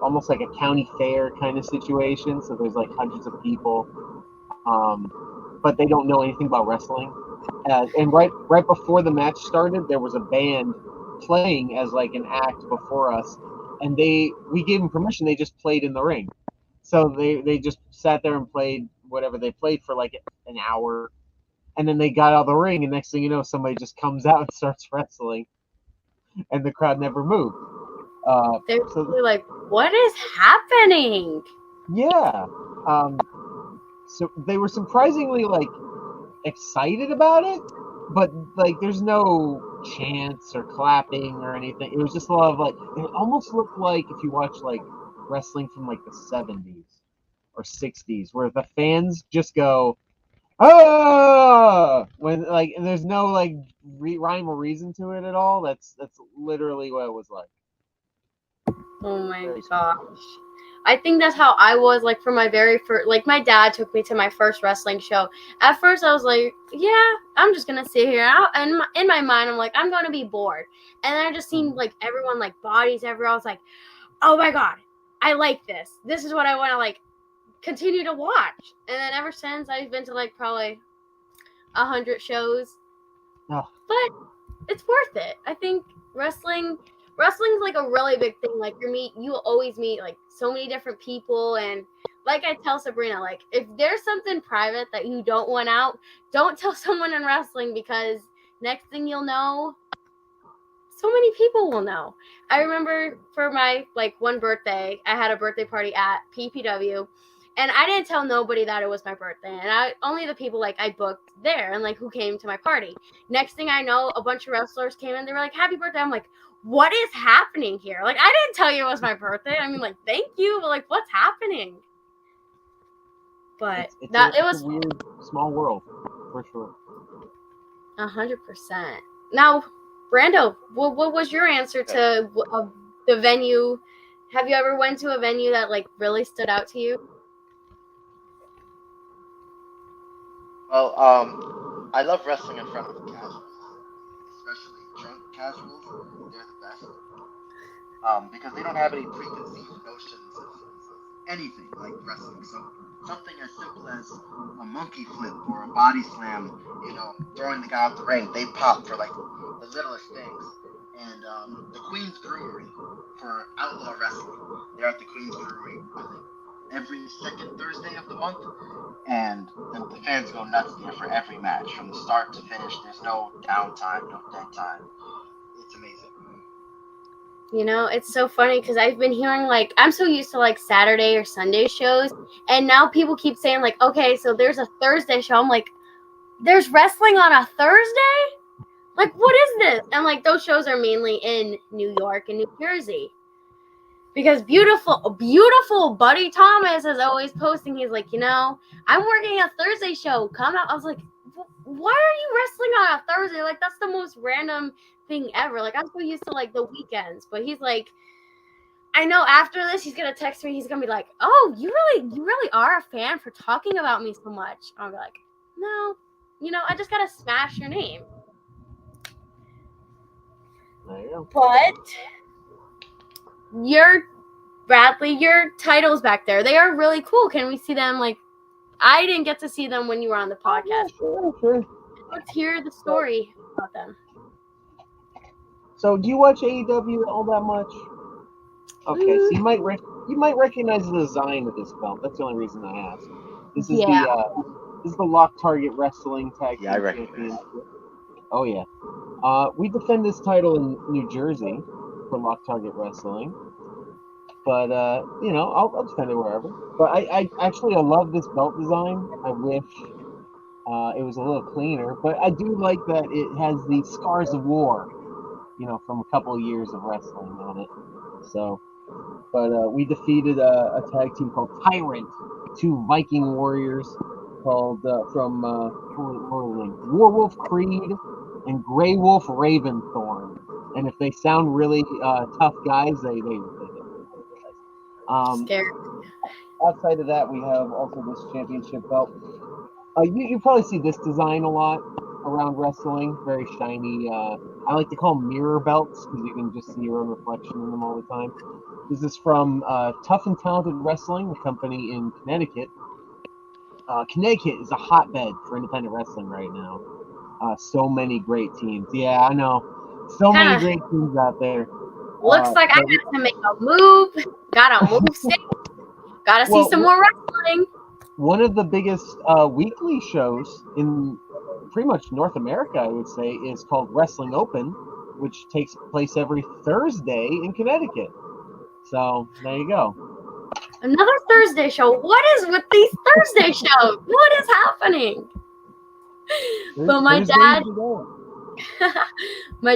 almost like a county fair kind of situation. So there's like hundreds of people, but they don't know anything about wrestling. And right before the match started, there was a band playing as like an act before us, and we gave them permission. They just played in the ring, so they just sat there and played whatever they played for like an hour, and then they got out of the ring, and next thing you know, somebody just comes out and starts wrestling, and the crowd never moved. They're like, what is happening? Yeah. So they were surprisingly like excited about it, but like there's no chants or clapping or anything. It was just a lot of like, it almost looked like if you watch like wrestling from like the 70s or 60s, where the fans just go, ah, when like, and there's no like rhyme or reason to it at all. That's literally what it was like. Oh my gosh. I think that's how I was like for my very first, like my dad took me to my first wrestling show. At first I was like, yeah, I'm just going to sit here. And in my mind, I'm like, I'm going to be bored. And then I just seen like everyone like bodies everywhere. I was like, oh my God, I like this. This is what I want to like continue to watch. And then ever since I've been to like probably 100 shows. Oh. But it's worth it. I think wrestling's like a really big thing. Like you'll always meet like so many different people, and like I tell Sabrina, like if there's something private that you don't want out, don't tell someone in wrestling, because next thing you'll know, so many people will know. I remember for my like one birthday, I had a birthday party at PPW, and I didn't tell nobody that it was my birthday, and only the people like I booked there and like who came to my party. Next thing I know, a bunch of wrestlers came in. They were like, "Happy birthday!" I'm like, what is happening here? Like, I didn't tell you it was my birthday. I mean, like, thank you, but like, what's happening? But it was a weird small world for sure. 100%. Now, Brando, what was your answer to the venue? Have you ever went to a venue that like really stood out to you? Well, I love wrestling in front of casuals, especially drunk casuals. They're the best. Because they don't have any preconceived notions of anything like wrestling. So something as simple as a monkey flip or a body slam, throwing the guy out the ring, they pop for like the littlest things. And the Queen's Brewery for outlaw wrestling, they're at the Queen's Brewery, I think, every second Thursday of the month. And the fans go nuts there for every match, from the start to finish. There's no downtime, no dead time. It's amazing. It's so funny because I've been hearing like, I'm so used to like Saturday or Sunday shows, and now people keep saying like, okay, so there's a Thursday show. I'm like, there's wrestling on a Thursday? Like, what is this? And like those shows are mainly in New York and New Jersey. Because beautiful Buddy Thomas is always posting. He's like, I'm working a Thursday show. Come out. I was like, why are you wrestling on a Thursday? Like, that's the most random thing ever. Like, I'm so used to like the weekends. But he's like, I know after this he's gonna text me. He's gonna be like, oh, you really are a fan for talking about me so much. I'll be like, no, I just gotta smash your name. There you go. But Bradley, your titles back there, they are really cool. Can we see them? Like, I didn't get to see them when you were on the podcast. Sure. Let's hear the story about them. So, do you watch AEW all that much? Okay, so you might recognize the design of this belt. That's the only reason I asked. This is the Lock Target Wrestling Tag Team Yeah, I recognize. Championship. Oh yeah. We defend this title in New Jersey for Lock Target Wrestling. But I'll defend it wherever. But I love this belt design. I wish it was a little cleaner. But I do like that it has the Scars of War, from a couple of years of wrestling on it. So, but we defeated a tag team called Tyrant, 2 Viking warriors called from Warwolf Creed and Grey Wolf Raventhorn. And if they sound really tough guys, they Scared. outside of that, we have also this championship belt. You probably see this design a lot around wrestling. Very shiny. I like to call them mirror belts because you can just see your own reflection in them all the time. This is from Tough and Talented Wrestling, a company in Connecticut. Connecticut is a hotbed for independent wrestling right now. So many great teams. Yeah, I know. So many great teams out there. Looks like I got to make a move. Got to move stick. Got to see some more wrestling. One of the biggest weekly shows in pretty much North America, I would say, is called Wrestling Open, which takes place every Thursday in Connecticut. So there you go. Another Thursday show. What is with these Thursday shows? What is happening? But my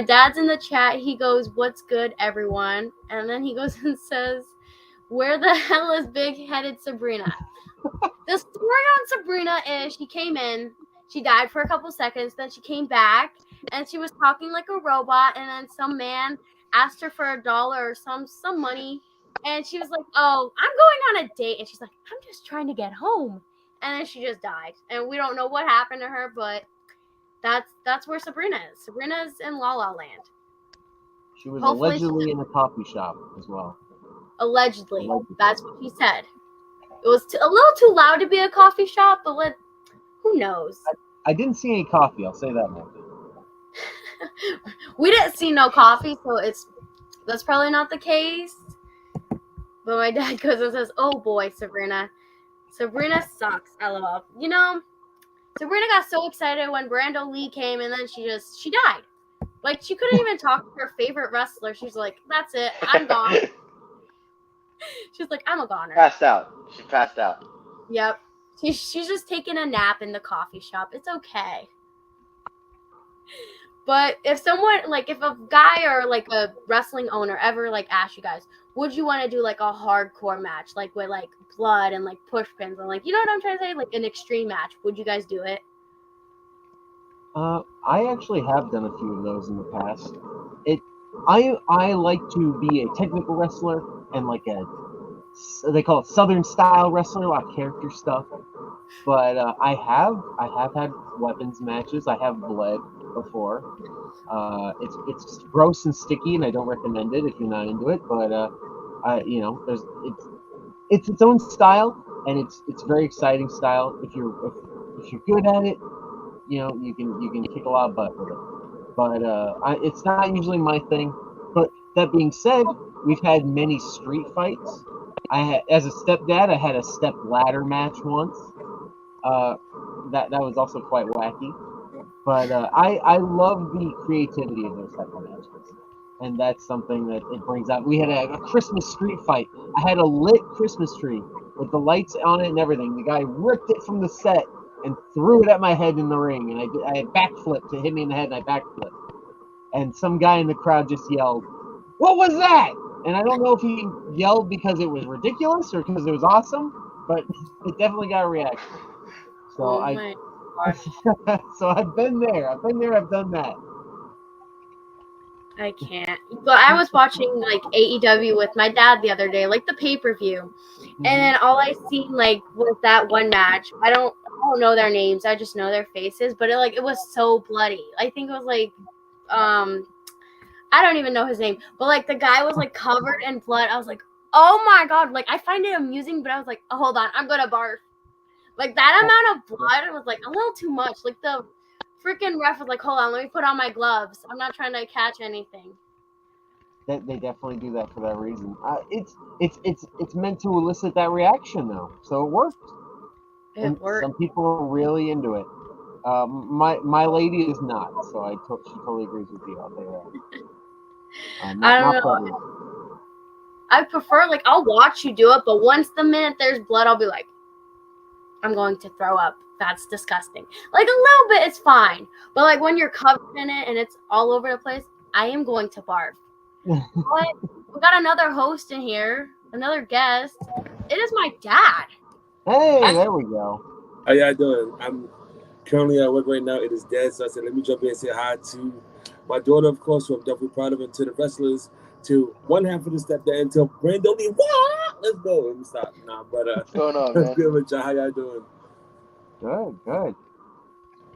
dad's in the chat. He goes, "What's good, everyone?" And then he goes and says, "Where the hell is big-headed Sabrina?" The story on Sabrina is she came in, she died for a couple seconds, then she came back, and she was talking like a robot, and then some man asked her for $1 or some money, and she was like, "Oh, I'm going on a date," and she's like, "I'm just trying to get home," and then she just died, and we don't know what happened to her, but that's where Sabrina is. Sabrina's in La La Land. She was allegedly in a coffee shop as well. Allegedly. That's what she said. It was a little too loud to be a coffee shop, but who knows? I didn't see any coffee. I'll say that much. We didn't see no coffee, so that's probably not the case. But my dad goes and says, "Oh boy, Sabrina sucks." LOL. Sabrina got so excited when Brando Lee came, and then she died. Like, she couldn't even talk to her favorite wrestler. She's like, "That's it, I'm gone." She's like, "I'm a goner." Passed out. She passed out. Yep. She's just taking a nap in the coffee shop. It's okay. But if a guy or like a wrestling owner ever like asked you guys, would you want to do like a hardcore match, like with like blood and like push pins and like, you know what I'm trying to say, like an extreme match? Would you guys do it? I actually have done a few of those in the past. I like to be a technical wrestler and like they call it Southern style wrestler, a lot of character stuff. But I have had weapons matches. I have bled before. It's gross and sticky, and I don't recommend it if you're not into it. But it's its own style, and it's very exciting style. If you're good at it, you can kick a lot of butt with it. But it's not usually my thing. But that being said, we've had many street fights. As a stepdad, I had a step ladder match once. That was also quite wacky. But I love the creativity of those type of matches. And that's something that it brings out. We had a Christmas street fight. I had a lit Christmas tree with the lights on it and everything. The guy ripped it from the set and threw it at my head in the ring. And I had backflipped to hit me in the head, and I backflipped. And some guy in the crowd just yelled, "What was that?" And I don't know if he yelled because it was ridiculous or because it was awesome, but it definitely got a reaction. So Oh I my so I've been there. I've done that. I can't. But I was watching like AEW with my dad the other day, like the pay-per-view. And then all I seen like was that one match. I don't know their names. I just know their faces, but it was so bloody. I think it was like I don't even know his name, but like the guy was like covered in blood. I was like, "Oh my god." Like I find it amusing, but I was like, "Oh, hold on. I'm going to barf." Like that amount of blood was like a little too much. Like the freaking ref was like, "Hold on, let me put on my gloves. I'm not trying to catch anything." They definitely do that for that reason. It's meant to elicit that reaction though, so it worked. And It worked. some people are really into it. My lady is not, so she totally agrees with you. I'll tell you that. I don't Not know. prevalent. I prefer like I'll watch you do it, but once the minute there's blood, I'll be like, I'm going to throw up. That's disgusting. Like a little bit is fine, but like when you're covered in it and it's all over the place, I am going to barf. But we got another host in here, another guest. It is my dad. Hey, there we go. How y'all doing? I'm currently at work right now. It is dead, so I said let me jump in and say hi to my daughter, of course, who I'm definitely proud of, and to the wrestlers, to one half of the stepdad, and to Brandon Lee. Let's go. Let me stop. Nah, but What's going on, what's man? good with y'all? How y'all doing? Good.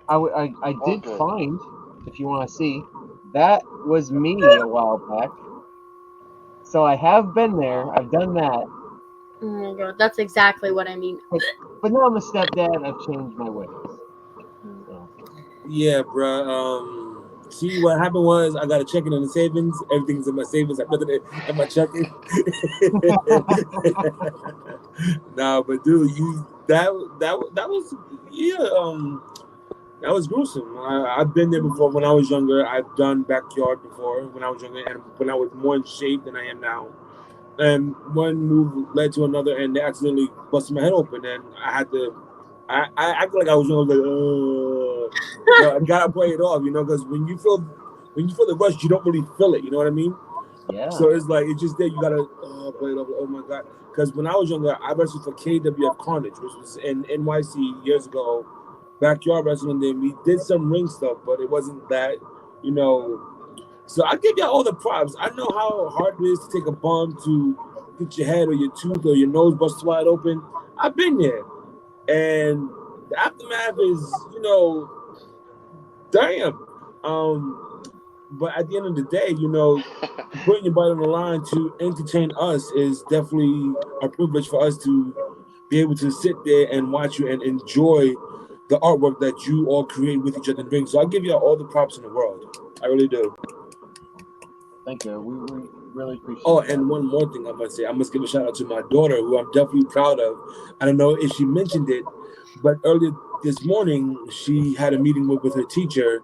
I did good. find, if you want to see, that was me a while back. So I have been there. I've done that. Oh my god, that's exactly what I mean. But now I'm a stepdad. I've changed my ways. So. Yeah, bruh. See, what happened was I got a checking in the savings. Everything's in my savings. I put it in my checking. Nah, but dude, that was that was gruesome. I've been there before when I was younger. I've done backyard before when I was younger, and when I was more in shape than I am now. And one move led to another, and they accidentally busted my head open, and I had to. I acted like I was young, like, I gotta play it off, because when you feel the rush, you don't really feel it. You know what I mean? Yeah. So it's like it's just there. You gotta play it off. Oh my god! Because when I was younger, I wrestled for KWF Carnage, which was in NYC years ago, backyard wrestling. Then we did some ring stuff, but it wasn't that, So I give y'all all the props. I know how hard it is to take a bump, to get your head or your tooth or your nose bust wide open. I've been there. And the aftermath is, damn. But at the end of the day, putting your body on the line to entertain us is definitely a privilege for us to be able to sit there and watch you and enjoy the artwork that you all create with each other and bring. So I give you all the props in the world. I really do. Thank you. We really appreciate it. Oh, and one more thing I must say. I must give a shout out to my daughter, who I'm definitely proud of. I don't know if she mentioned it, but earlier this morning, she had a meeting with her teacher,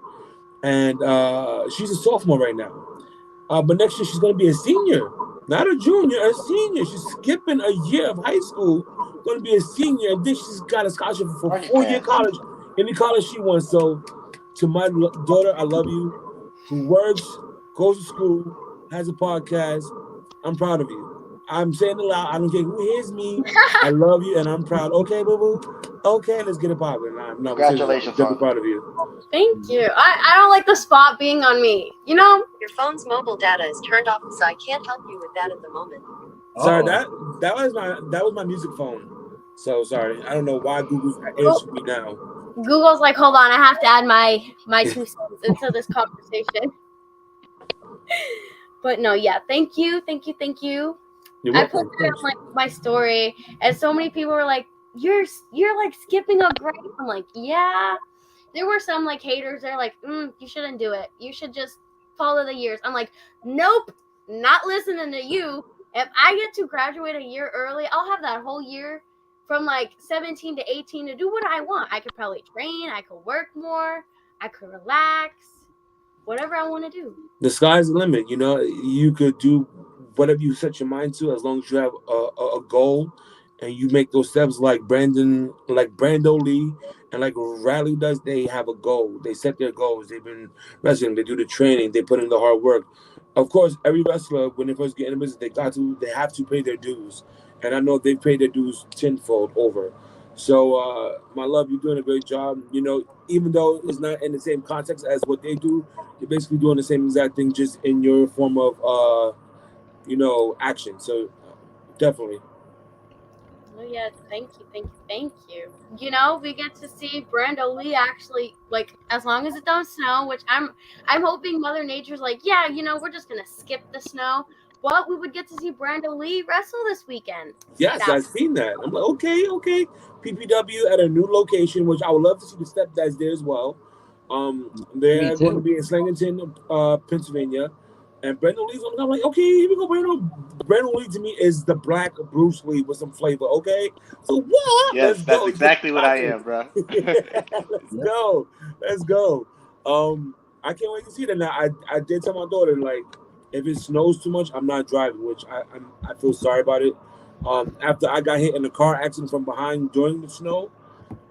and she's a sophomore right now. But next year, she's going to be a senior. Not a junior, a senior. She's skipping a year of high school, going to be a senior, and then she's got a scholarship for 4-year college, any college she wants. So to my daughter, I love you, who works, goes to school, has a podcast. I'm proud of you. I'm saying it loud. I don't care who hears me. I love you, and I'm proud. Okay, boo-boo? Okay, let's get it popping. Congratulations, I'm proud of you. Thank you. I don't like the spot being on me. Your phone's mobile data is turned off, so I can't help you with that at the moment. Sorry, that was my music phone. So sorry. I don't know why Google's answering me now. Google's like, hold on, I have to add my 2 cents into this conversation. But no, yeah, thank you. You're I welcome. put it on like my story, and so many people were like, "You're like skipping a grade." I'm like, "Yeah." There were some like haters. They're like, "You shouldn't do it. You should just follow the years." I'm like, "Nope, not listening to you. If I get to graduate a year early, I'll have that whole year from like 17 to 18 to do what I want. I could probably train. I could work more. I could relax." Whatever I want to do. The sky's the limit. You could do whatever you set your mind to, as long as you have a goal and you make those steps. Like Brando Lee and like Riley does. They have a goal. They set their goals. They've been wrestling. They do the training. They put in the hard work. of course, every wrestler when they first get in the business, they have to pay their dues, and I know they've paid their dues tenfold over. So, my love, you're doing a great job. You know, even though it's not in the same context as what they do, you're basically doing the same exact thing, just in your form of action. So, definitely. Oh yes, thank you, thank you, thank you. You know, we get to see Brando Lee actually, like, as long as it don't snow, which I'm hoping Mother Nature's like, yeah, you know, we're just gonna skip the snow. But we would get to see Brando Lee wrestle this weekend. Yes, I've seen that. I'm like, okay. PPW at a new location, which I would love to see the stepdads there as well. They're going to be in Slangerton, Pennsylvania. And Brandon Lee's I'm like, okay, here we go, Brandon. Brandon Lee to me is the black Bruce Lee with some flavor, okay? So what? Yes, that's exactly what I am, bro. Let's go. I can't wait to see that. Now, I did tell my daughter, like, if it snows too much, I'm not driving, which I feel sorry about it. After I got hit in a car accident from behind during the snow,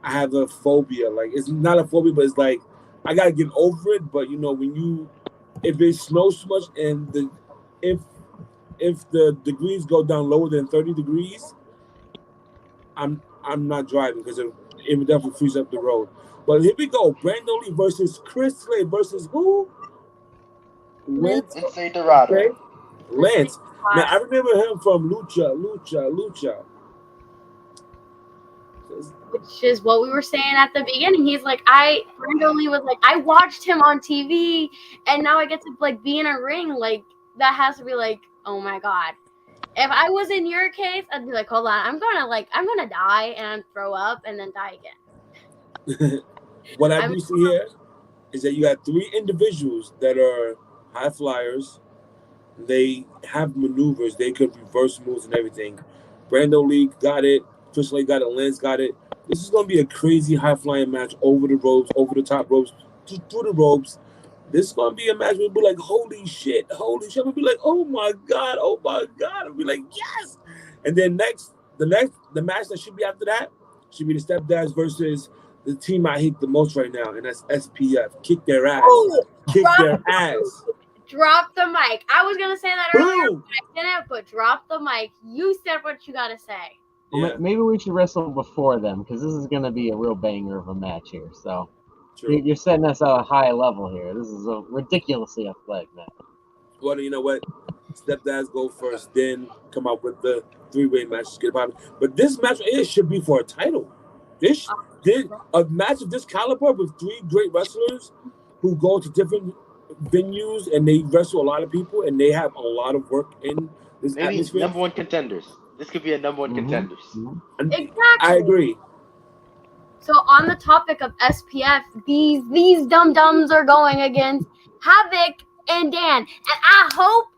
I have a phobia. Like, it's not a phobia, but it's like I gotta get over it. But you know, if it snows too much and if the degrees go down lower than 30 degrees, I'm not driving because it would definitely freeze up the road. But here we go. Brandon Lee versus Chris Slade versus who? Lince Dorado. Okay. Lance. Now I remember him from Lucha. Which is what we were saying at the beginning. He's like, Brando Lee was like, I watched him on TV, and now I get to like be in a ring. Like that has to be like, oh my god. If I was in your case, I'd be like, hold on, I'm gonna die and throw up and then die again. What I do see here is that you got 3 individuals that are high flyers. They have maneuvers. They could reverse moves and everything. Brando Lee got it. Chris Slade got it. Lance got it. This is going to be a crazy high-flying match over the ropes, over the top ropes, through the ropes. This is going to be a match where we'll be like, holy shit. We'll be like, oh, my God. We'll be like, yes. And then the match that should be after that should be the Stepdads versus the team I hate the most right now, and that's SPF. Kick their ass. Their ass. Drop the mic. I was going to say that earlier, but I didn't, but drop the mic. You said what you got to say. Yeah. Maybe we should wrestle before them because this is going to be a real banger of a match here. So you're setting us at a high level here. This is a ridiculously athletic match. Well, you know what? Stepdads go first, then come out with the 3-way match to get popping. But this match should be for a title. A match of this caliber with 3 great wrestlers who go to different venues and they wrestle a lot of people and they have a lot of work in this atmosphere. Number 1 contenders. This could be a number 1 contenders. Exactly. I agree. So on the topic of SPF, these dum-dums are going against Havoc and Dan. And I hope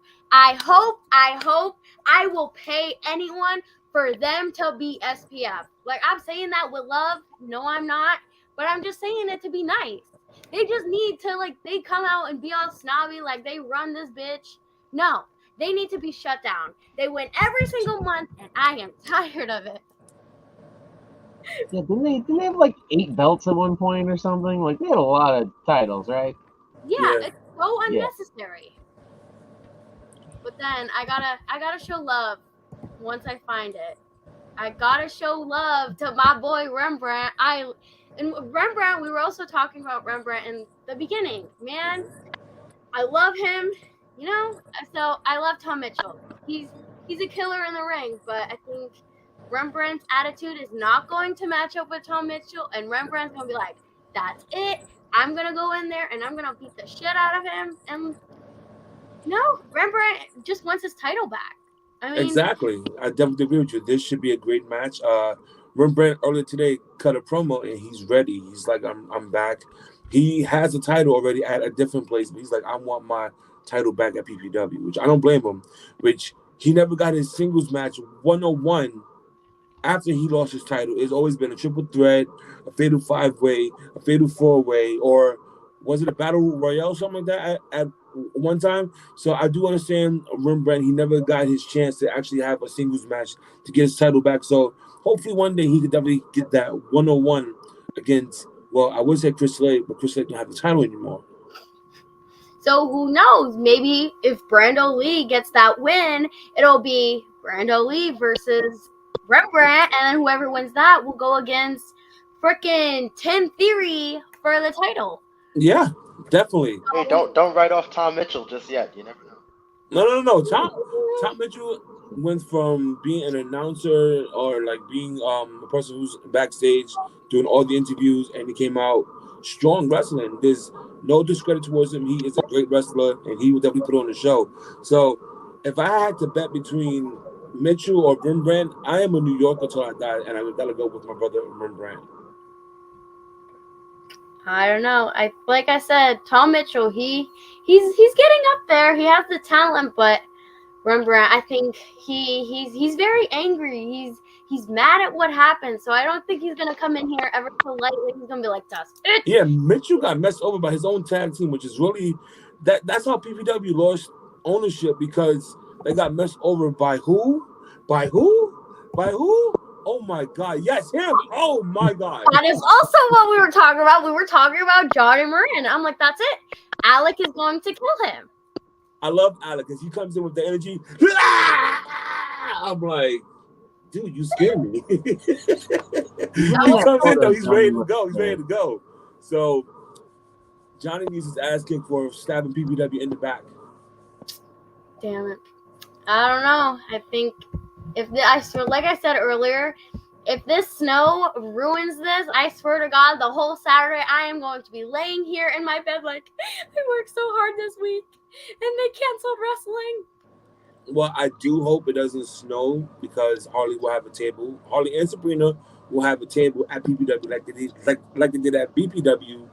I will pay anyone for them to be SPF. Like, I'm saying that with love. No, I'm not. But I'm just saying it to be nice. They just need to, like, they come out and be all snobby like they run this bitch. No. They need to be shut down. They win every single month, and I am tired of it. Yeah, didn't they have like 8 belts at one point or something? Like they had a lot of titles, right? Yeah. It's so unnecessary. But then I gotta show love once I find it. I gotta show love to my boy Rembrandt. And Rembrandt, we were also talking about Rembrandt in the beginning. Man, I love him. You know, so I love Tom Mitchell. He's a killer in the ring, but I think Rembrandt's attitude is not going to match up with Tom Mitchell, and Rembrandt's gonna be like, "That's it. I'm gonna go in there and I'm gonna beat the shit out of him." And no, Rembrandt just wants his title back. I mean, exactly. I definitely agree with you. This should be a great match. Rembrandt earlier today cut a promo and he's ready. He's like, I'm back. He has a title already at a different place, but he's like, I want my title back at PPW, which I don't blame him. Which he never got his singles match 101 after he lost his title. It's always been a triple threat, a fatal 5-way, a fatal 4-way, or was it a battle royale, something like that at one time? So I do understand Rembrandt. He never got his chance to actually have a singles match to get his title back. So hopefully one day he could definitely get that 101 against, well, I would say Chris Slade, but Chris Slade don't have the title anymore. So who knows? Maybe if Brando Lee gets that win, it'll be Brando Lee versus Rembrandt, and then whoever wins that will go against frickin' Tim Theory for the title. Yeah, definitely. Hey, don't write off Tom Mitchell just yet. You never know. No. Tom Mitchell went from being an announcer or like being a person who's backstage doing all the interviews, and he came out strong wrestling. There's no discredit towards him. He is a great wrestler, and he will definitely put on the show. So, if I had to bet between Mitchell or Rembrandt, I am a New Yorker till I die, and I gotta go with my brother Rembrandt. I don't know. Like I said, Tom Mitchell, he's getting up there. He has the talent, but Rembrandt, I think he's very angry. He's mad at what happened. So I don't think he's gonna come in here ever politely. He's gonna be like, "Dust." Yeah, Mitchell got messed over by his own tag team, which is really that's how PPW lost ownership, because they got messed over by who? By who? Oh my God! Yes, him! Oh my God! That is also what we were talking about. We were talking about Johnny Marin. I'm like, that's it. Alec is going to kill him. I love Alec because he comes in with the energy. I'm like, dude, you scare me. He comes in though, he's ready to go. He's ready to go. So Johnny needs his ass kicked for stabbing PPW in the back. Damn it. I don't know. I think I swear, like I said earlier, if this snow ruins this, I swear to God, the whole Saturday I am going to be laying here in my bed like, I worked so hard this week and they canceled wrestling. Well, I do hope it doesn't snow, because Harley will have a table. Harley and Sabrina will have a table at PPW like they did at BPW.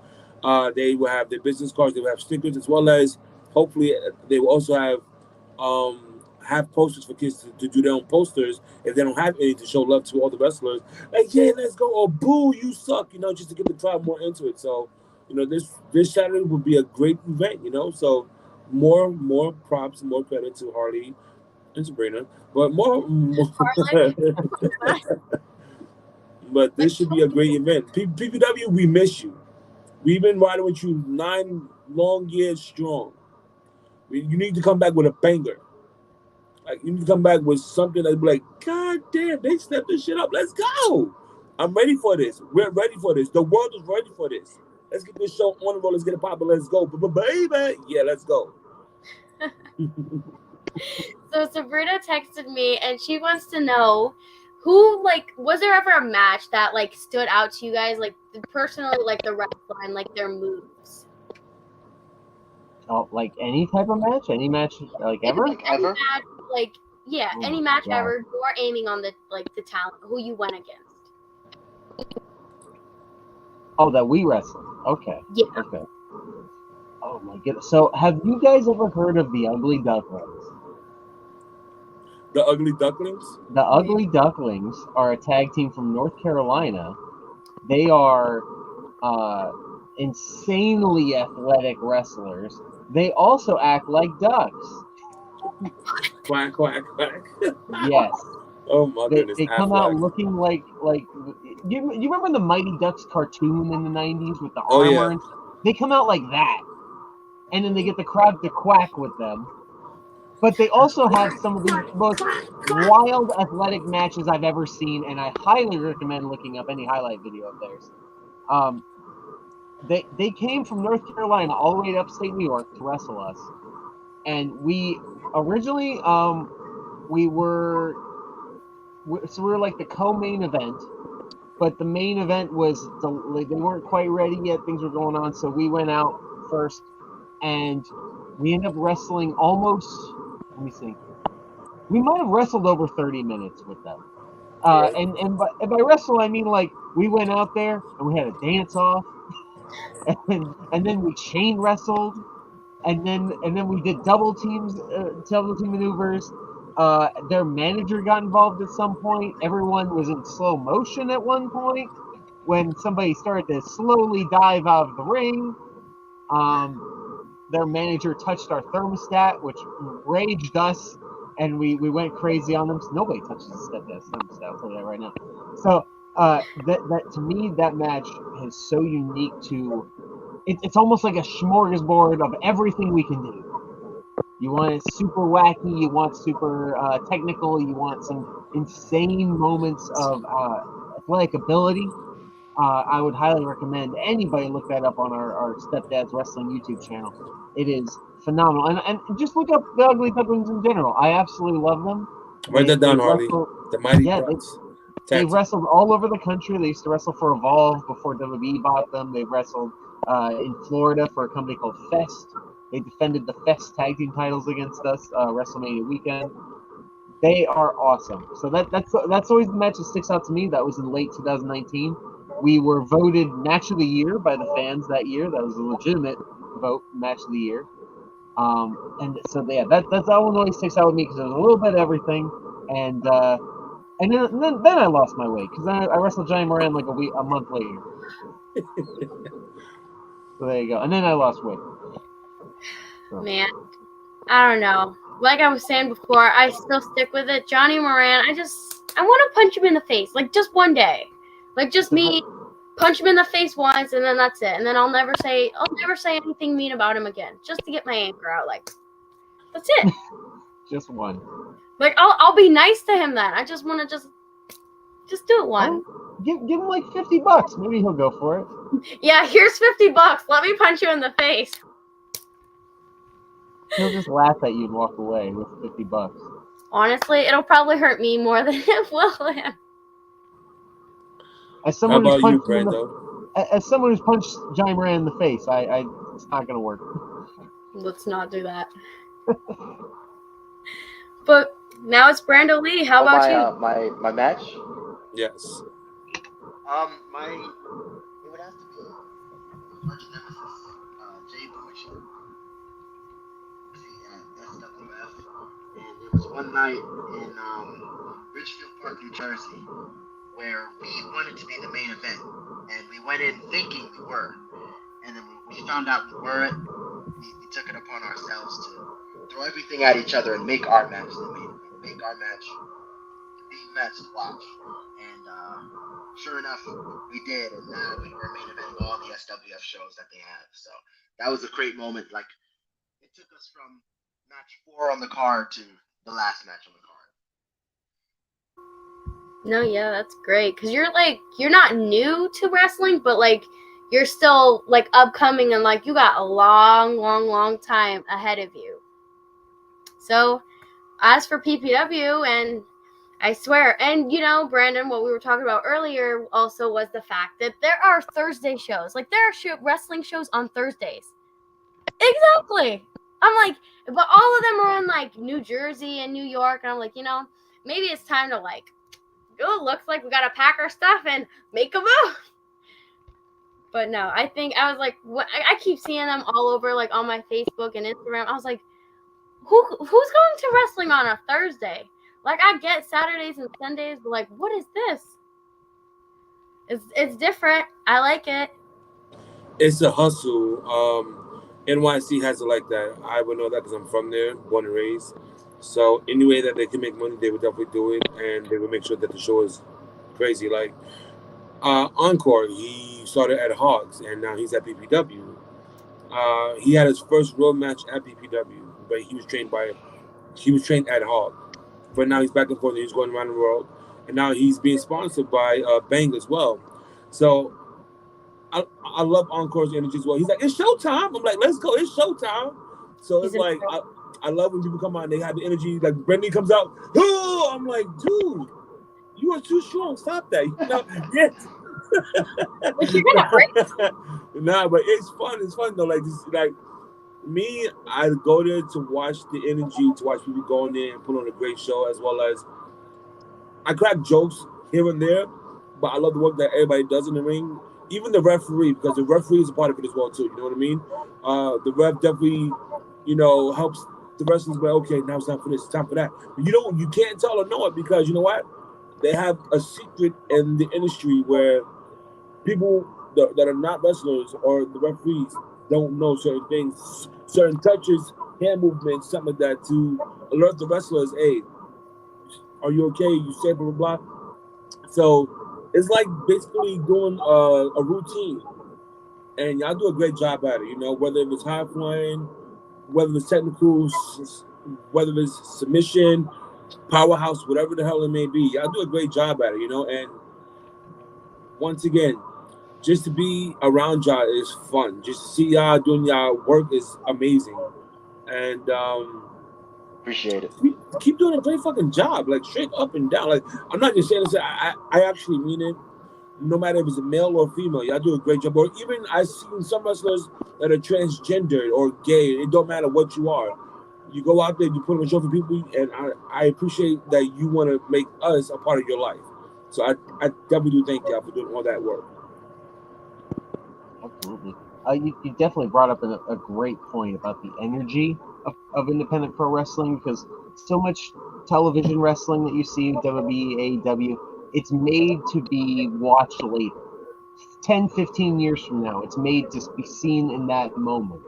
They will have their business cards. They will have stickers, as well as hopefully they will also have posters for kids to do their own posters if they don't have any, to show love to all the wrestlers. Like, yeah, let's go, or boo, you suck, just to get the crowd more into it. So, this Saturday will be a great event, So more props, more credit to Harley and Sabrina, but but this should be a great event. PPW, we miss you. We've been riding with you 9 long years strong. You need to come back with a banger. Like, you need to come back with something that's like, God damn, they stepped this shit up. Let's go. I'm ready for this. We're ready for this. The world is ready for this. Let's get this show on the road. Let's get it popping. Let's go. Baby. Yeah, let's go. So Sabrina texted me and she wants to know who, was there ever a match that, stood out to you guys? Personally, the wrestling, their moves? Oh, any type of match? Any match, ever? Ever? Match, any match ever. You are aiming on the talent, who you went against. Oh, that we wrestled. Okay. Yeah. Okay. Oh my goodness. So, have you guys ever heard of the Ugly Ducklings? The Ugly Ducklings? The Ugly Ducklings are a tag team from North Carolina. They are insanely athletic wrestlers. They also act like ducks. Quack, quack, quack. Yes. Oh my goodness. They come out looking like you remember the Mighty Ducks cartoon in the 90s with the armor? Yeah. They come out like that. And then they get the crowd to quack with them. But they also have some of the most wild athletic matches I've ever seen, and I highly recommend looking up any highlight video of theirs. They came from North Carolina all the way to upstate New York to wrestle us. And we originally, we were like the co-main event, but the main event was, they weren't quite ready yet, things were going on, so we went out first, and we ended up wrestling almost, let me think, we might have wrestled over 30 minutes with them. And by wrestle, I mean, we went out there, and we had a dance-off, and then we chain wrestled, and then we did double team maneuvers. Their manager got involved at some point. Everyone was in slow motion at one point when somebody started to slowly dive out of the ring. Their manager touched our thermostat, which raged us, and we went crazy on them. So nobody touches the thermostat, I'll tell you that right now. So that to me, that match is so unique to it's almost like a smorgasbord of everything we can do. You want it super wacky, you want super technical, you want some insane moments of athletic ability. I would highly recommend anybody look that up on our Stepdad's Wrestling YouTube channel. It is phenomenal. And just look up the Ugly Ducklings in general. I absolutely love them. Write that down, Harley. The Mighty Ducks. They wrestled all over the country. They used to wrestle for Evolve before WWE bought them. They wrestled in Florida for a company called Fest. They defended the Fest tag team titles against us WrestleMania weekend. They are awesome. So that's always the match that sticks out to me. That was in late 2019. We were voted Match of the Year by the fans that year. That was a legitimate vote, Match of the Year. And so yeah, that one always sticks out with me because there was a little bit of everything. And then I lost my weight because I wrestled Johnny Moran like a month later. So there you go. And then I lost weight. So. Man, I don't know. Like I was saying before, I still stick with it. Johnny Moran, I want to punch him in the face, like just one day, like just me punch him in the face once, and then that's it. And then I'll never say anything mean about him again, just to get my anger out. Like that's it. Just one. Like I'll be nice to him then. I just want to just do it one. Give him like $50. Maybe he'll go for it. Yeah, here's $50. Let me punch you in the face. He'll just laugh at you and walk away with $50. Honestly, it'll probably hurt me more than it will him. As someone How who's about you, punched as someone who's punched Johnny Moran in the face, it's not gonna work. Let's not do that. But now it's Brando Lee. How about you? My match? Yes. It would have to be Arch Nemesis, Jay Boucher. At SWF. And it was one night in Richfield Park, New Jersey, where we wanted to be the main event. And we went in thinking we were. And then when we found out we weren't, we took it upon ourselves to throw everything at each other and make our match the main event. Make our match the match to watch. And sure enough, we did. And now we were main eventing all the SWF shows that they have. So that was a great moment. Like, it took us from match 4 on the card to the last match on the card. No, yeah, that's great. Because you're not new to wrestling, but like you're still like upcoming and like you got a long time ahead of you. So as for PPW, and I swear, and you know, Brandon, what we were talking about earlier also was the fact that there are Thursday shows. Like there are wrestling shows on Thursdays. Exactly. I'm like, but all of them are in like New Jersey and New York, and I'm like, you know, maybe it's time to like, oh, looks like we gotta pack our stuff and make a move. But no, I think I was like, I keep seeing them all over, like on my Facebook and Instagram. I was like, who's going to wrestling on a Thursday? Like I get Saturdays and Sundays, but like, what is this? It's different. I like it. It's a hustle. NYC has it like that. I would know that because I'm from there, born and raised. So any way that they can make money, they would definitely do it, and they would make sure that the show is crazy. Like Encore, he started at Hogs, and now he's at PPW. He had his first real match at PPW, but he was trained at Hog. But now he's back and forth. He's going around the world, and now he's being sponsored by Bang as well. So I love Encore's energy as well. He's like, it's showtime. I'm like, let's go. It's showtime. So it's like, I love when people come out and they have the energy. Like, Brendan comes out. Oh, I'm like, dude, you are too strong. Stop that. You know, yes. Nah, but it's fun. It's fun, though. Like, me, I go there to watch the energy, to watch people go in there and put on a great show, as well as I crack jokes here and there, but I love the work that everybody does in the ring. Even the referee, because the referee is a part of it as well too. You know what I mean? The ref definitely, you know, helps the wrestlers. But okay, now it's time for this, it's time for that. But you can't tell or know it because you know what? They have a secret in the industry where people that are not wrestlers or the referees don't know certain things, certain touches, hand movements, something like that, to alert the wrestlers. Hey, are you okay? You safe? Blah blah blah. So. It's like basically doing a routine, and y'all do a great job at it. You know, whether it's high flying, whether it's technical, whether it's submission, powerhouse, whatever the hell it may be, y'all do a great job at it. You know, and once again, just to be around y'all is fun. Just to see y'all doing y'all work is amazing, and Appreciate it. keep doing a great fucking job, like straight up and down. Like I'm not just saying this. I actually mean it. No matter if it's a male or female, y'all do a great job. Or even I've seen some wrestlers that are transgendered or gay. It don't matter what you are. You go out there, you put on a show for people, and I appreciate that you want to make us a part of your life. So I definitely do thank y'all for doing all that work. Absolutely. You definitely brought up a great point about the energy of independent pro wrestling, because so much television wrestling that you see, WWE, AEW, it's made to be watched later. 10, 15 years from now, it's made to be seen in that moment.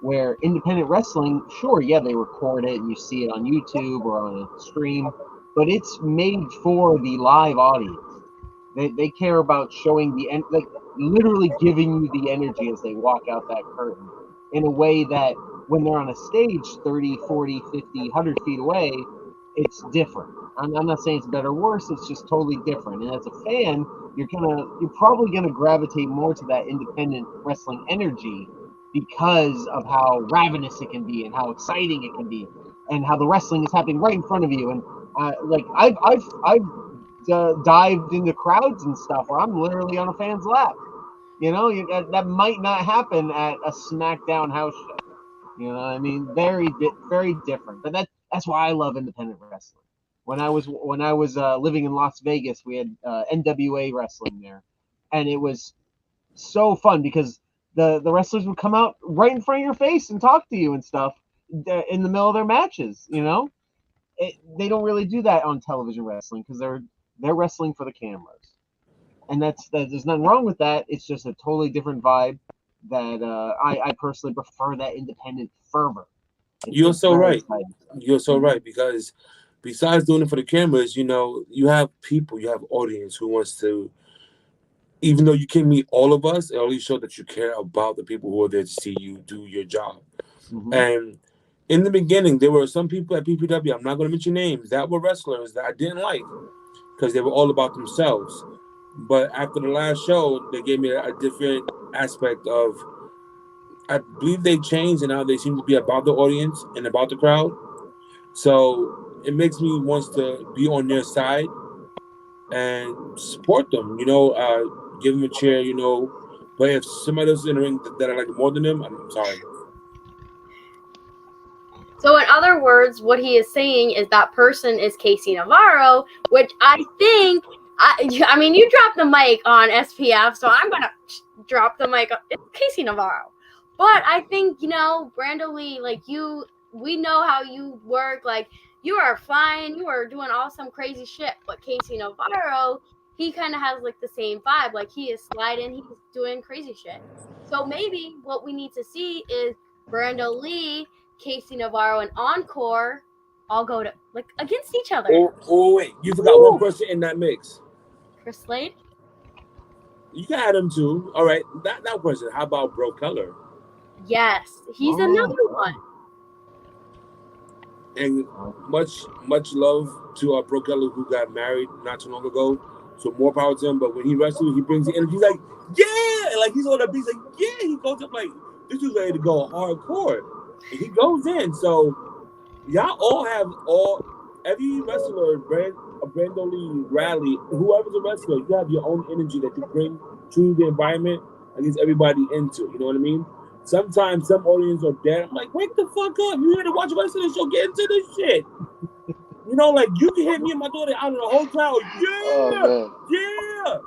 Where independent wrestling, sure, yeah, they record it and you see it on YouTube or on a stream, but it's made for the live audience. They care about showing like literally giving you the energy as they walk out that curtain in a way that when they're on a stage 30, 40, 50, 100 feet away, it's different. I'm not saying it's better or worse, it's just totally different. And as a fan, you're probably gonna gravitate more to that independent wrestling energy because of how ravenous it can be and how exciting it can be and how the wrestling is happening right in front of you. And like I've dived into crowds and stuff where I'm literally on a fan's lap. You know, that might not happen at a SmackDown house show. You know what I mean? Very different. But that's why I love independent wrestling. When I was living in Las Vegas, we had NWA wrestling there, and it was so fun because the wrestlers would come out right in front of your face and talk to you and stuff in the middle of their matches. You know, they don't really do that on television wrestling because they're wrestling for the cameras, and there's nothing wrong with that. It's just a totally different vibe that I personally prefer, that independent fervor. You're so right. You're so right, because besides doing it for the cameras, you know, you have people, you have audience who wants to, even though you can meet all of us, it only shows that you care about the people who are there to see you do your job. Mm-hmm. And in the beginning, there were some people at PPW, I'm not going to mention names, that were wrestlers that I didn't like because they were all about themselves. But after the last show, they gave me a different aspect of, I believe they changed and now they seem to be about the audience and about the crowd. So it makes me want to be on their side and support them, you know, give them a cheer, you know. But if somebody else is in the ring that I like more than them, I'm sorry. So in other words, what he is saying is that person is Casey Navarro, which I think, I mean, you dropped the mic on SPF, so I'm going to drop the mic on Casey Navarro. But I think, you know, Brando Lee, like we know how you work, like you are flying, you are doing awesome crazy shit, but Casey Navarro, he kind of has like the same vibe, like he is sliding, he's doing crazy shit. So maybe what we need to see is Brando Lee, Casey Navarro, and Encore all go to like against each other. Oh wait, you forgot one person in that mix. Chris Slade? You can add him too. All right, that person. How about Bro Keller? Yes, he's another one. And much love to Bro Keller, who got married not too long ago. So more power to him. But when he wrestles, he brings the energy. He's like, yeah, like he's on the beat. Like, yeah, he goes up like this is ready to go hardcore. And he goes in. So y'all all have every wrestler, Brando Lee, Rally, whoever's a wrestler, you have your own energy that you bring to the environment and gets everybody into. You know what I mean? Sometimes some audience are dead. I'm like, wake the fuck up. You here to watch a wrestling show? Get into this shit. You know, like you can hit me and my daughter out of the whole crowd. Yeah, yeah.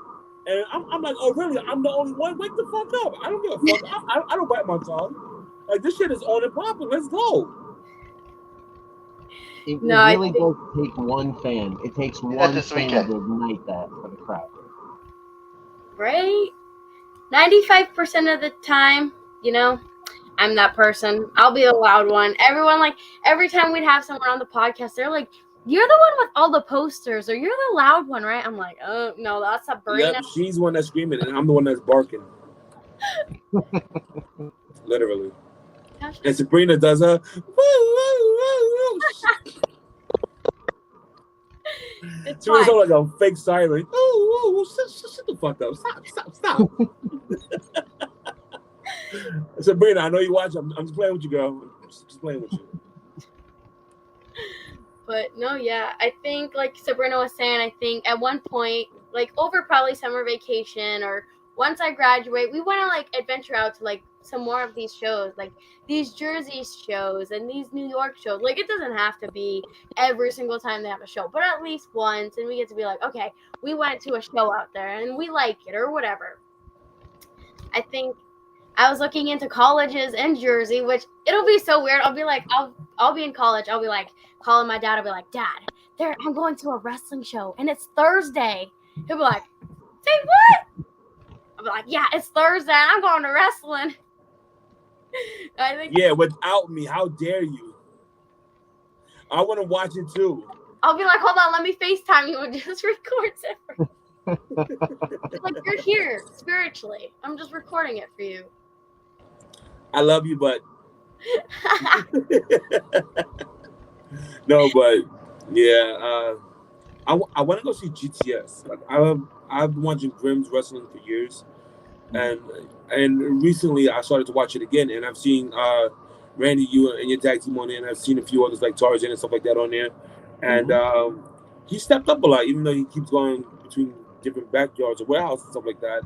And I'm like, oh really? I'm the only one? Wake the fuck up. I don't give a fuck. I don't bite my tongue. Like this shit is on and popping. Let's go. It really does take one fan. It takes one fan to ignite that for the crowd. Right? 95% of the time, you know, I'm that person. I'll be the loud one. Everyone, like, every time we'd have someone on the podcast, they're like, you're the one with all the posters, or you're the loud one, right? I'm like, oh, no, that's Sabrina. Yep, she's the one that's screaming, and I'm the one that's barking. Literally. Gosh, And Sabrina does her. it's She was fine. like a fake siren. Shut the fuck up. Stop. Sabrina, I know you watch. I'm just playing with you, girl. Just playing with you. But no, yeah, I think like Sabrina was saying, I think at one point, like over probably summer vacation or once I graduate, we want to like adventure out to like some more of these shows, like these Jersey shows and these New York shows. Like it doesn't have to be every single time they have a show, but at least once, and we get to be like, okay, we went to a show out there and we like it or whatever. I think I was looking into colleges in Jersey, which it'll be so weird. I'll be like, I'll be in college. I'll be like calling my dad. I'll be like, Dad, I'm going to a wrestling show and it's Thursday. He'll be like, say what? I'll be like, yeah, it's Thursday. I'm going to wrestling. I think Yeah, without me, how dare you? I want to watch it too. I'll be like, hold on, let me FaceTime you and just record it. Like you're here spiritually. I'm just recording it for you. I love you, but no, but yeah, I want to go see GTS. Like I've been watching Grimm's wrestling for years, and recently I started to watch it again, and I've seen Randy, you and your tag team on there, and I've seen a few others like Tarzan and stuff like that on there, and he stepped up a lot, even though he keeps going between different backyards or warehouses and stuff like that.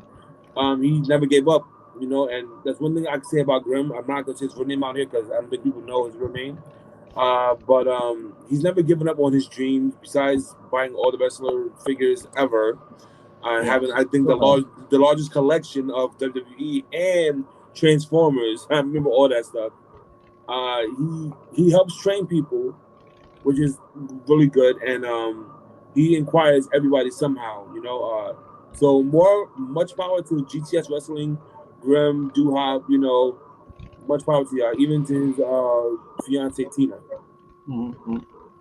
He never gave up. You know, and that's one thing I can say about Grimm. I'm not gonna say his real name out here because I don't think people know his real name. But he's never given up on his dreams. Besides buying all the wrestler figures ever, having I think the largest collection of WWE and Transformers. I remember all that stuff. He helps train people, which is really good, and he inquires everybody somehow. You know, so much power to GTS Wrestling. Grimm, Duhop, you know, much power to y'all, even to his fiance Tina. Mm-hmm.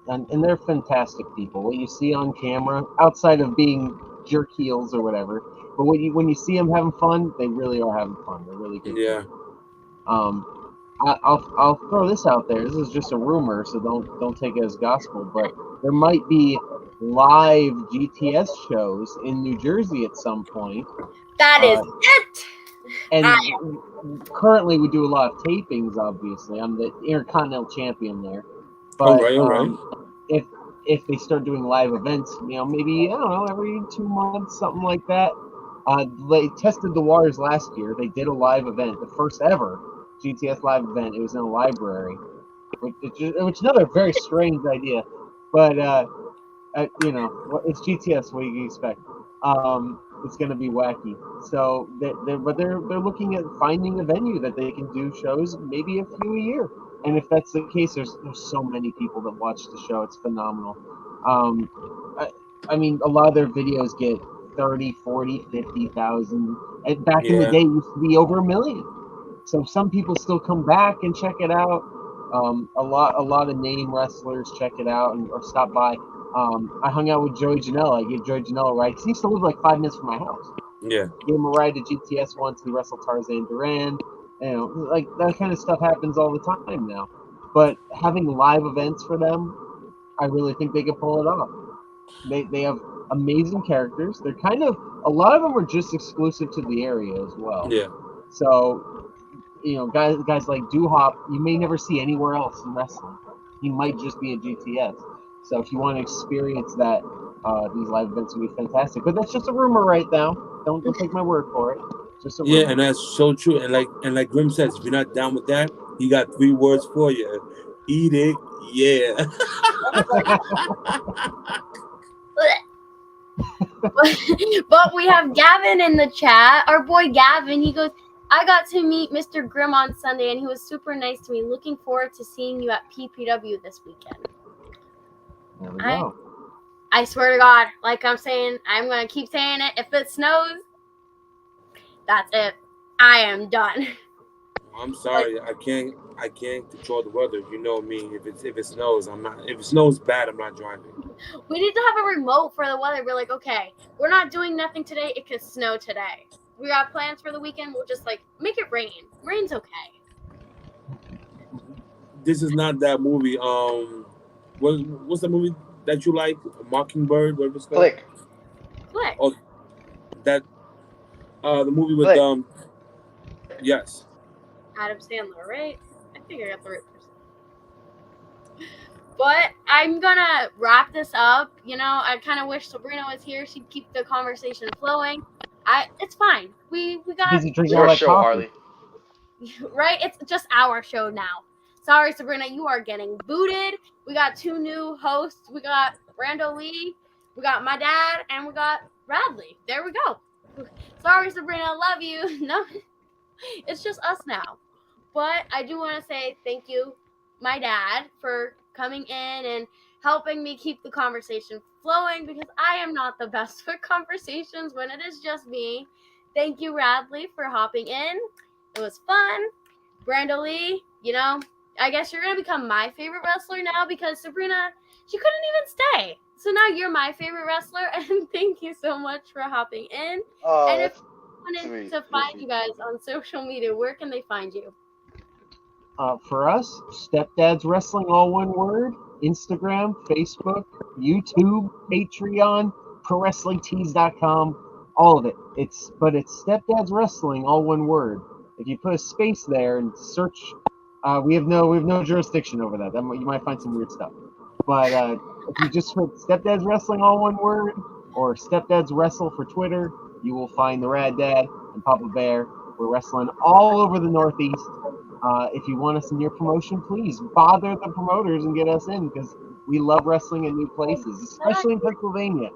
And they're fantastic people. What you see on camera, outside of being jerk heels or whatever, but when you see them having fun, they really are having fun. They're really good. Yeah. I'll throw this out there. This is just a rumor, so don't take it as gospel. But there might be live GTS shows in New Jersey at some point. That is it. And currently, we do a lot of tapings. Obviously, I'm the Intercontinental Champion there. But all right. If they start doing live events, you know, maybe I don't know, every 2 months, something like that. They tested the waters last year. They did a live event, the first ever GTS live event. It was in a library, which is another very strange idea. But you know, it's GTS. What do you expect? It's going to be wacky. So they're looking at finding a venue that they can do shows, maybe a few a year. And if that's the case, there's so many people that watch the show. It's phenomenal. I mean, a lot of their videos get 30, 40, 50,000. And back in the day, it used to be over 1 million. So some people still come back and check it out. A lot of name wrestlers check it out or stop by. I hung out with Joey Janela. I gave Joey Janela a ride because he used to live like 5 minutes from my house. Yeah. Gave him a ride to GTS once. He wrestled Tarzan Duran. You know, like that kind of stuff happens all the time now. But having live events for them, I really think they could pull it off. They have amazing characters. They're kind of a lot of them are just exclusive to the area as well. Yeah. So, you know, guys like Duhop, you may never see anywhere else in wrestling. He might just be a GTS. So if you want to experience that, these live events would be fantastic. But that's just a rumor right now. Don't take my word for it. Just a rumor. Yeah, and that's so true. And like Grimm says, if you're not down with that, he got 3 words for you. Eat it, yeah. But we have Gavin in the chat. Our boy Gavin, he goes, I got to meet Mr. Grimm on Sunday, and he was super nice to me. Looking forward to seeing you at PPW this weekend. There we go. I swear to God, like I'm saying, I'm going to keep saying it. If it snows, that's it. I am done. I'm sorry, I can't control the weather. You know me. If it snows, I'm not. If it snows bad, I'm not driving. We need to have a remote for the weather. We're like, okay, we're not doing nothing today. It could snow today. we got plans for the weekend. We'll just like make it rain. Rain's okay. This is not that movie. What's the movie that you like? Mockingbird. What was it called? Click. Click. Oh, that. The movie with Click. Yes. Adam Sandler, right? I think I got the right person. But I'm gonna wrap this up. You know, I kind of wish Sabrina was here. She'd keep the conversation flowing. It's fine. We got Busy It's drinking your all that show, coffee. Harley. right. It's just our show now. Sorry, Sabrina, you are getting booted. We got 2 new hosts. We got Brando Lee, we got my dad, and we got Bradley. There we go. Sorry, Sabrina, love you. No, it's just us now. But I do want to say thank you, my dad, for coming in and helping me keep the conversation flowing because I am not the best with conversations when it is just me. Thank you, Bradley, for hopping in. It was fun. Brando Lee, you know, I guess you're going to become my favorite wrestler now because Sabrina, she couldn't even stay. So now you're my favorite wrestler, and thank you so much for hopping in. Oh, And if that's you wanted sweet. to find you guys on social media, where can they find you? For us, Stepdads Wrestling, all one word. Instagram, Facebook, YouTube, Patreon, ProWrestlingTees.com, all of it. It's Stepdads Wrestling, all one word. If you put a space there and search, we have no jurisdiction over that. You might find some weird stuff. But if you just put Stepdads Wrestling, all one word, or Stepdads Wrestle for Twitter, you will find the Rad Dad and Papa Bear. We're wrestling all over the Northeast. If you want us in your promotion, please bother the promoters and get us in because we love wrestling in new places, especially in Pennsylvania.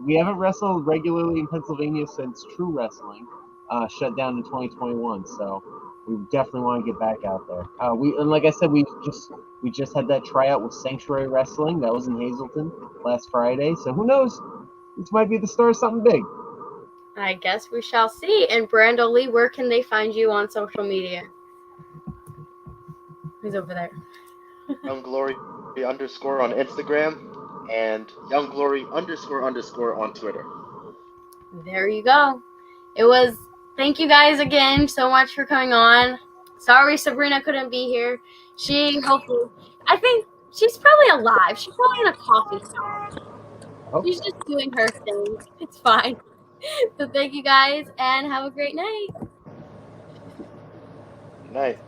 We haven't wrestled regularly in Pennsylvania since True Wrestling shut down in 2021. So we definitely want to get back out there. And like I said, we just had that tryout with Sanctuary Wrestling. That was in Hazleton last Friday. So who knows? This might be the start of something big. I guess we shall see. And Brando Lee, where can they find you on social media? Who's over there? Young Glory _ on Instagram and Young Glory _ on Twitter. There you go. Thank you guys again so much for coming on. Sorry Sabrina couldn't be here. I think she's probably alive. She's probably in a coffee shop. She's just doing her thing. It's fine. So thank you guys and have a great night. Good night.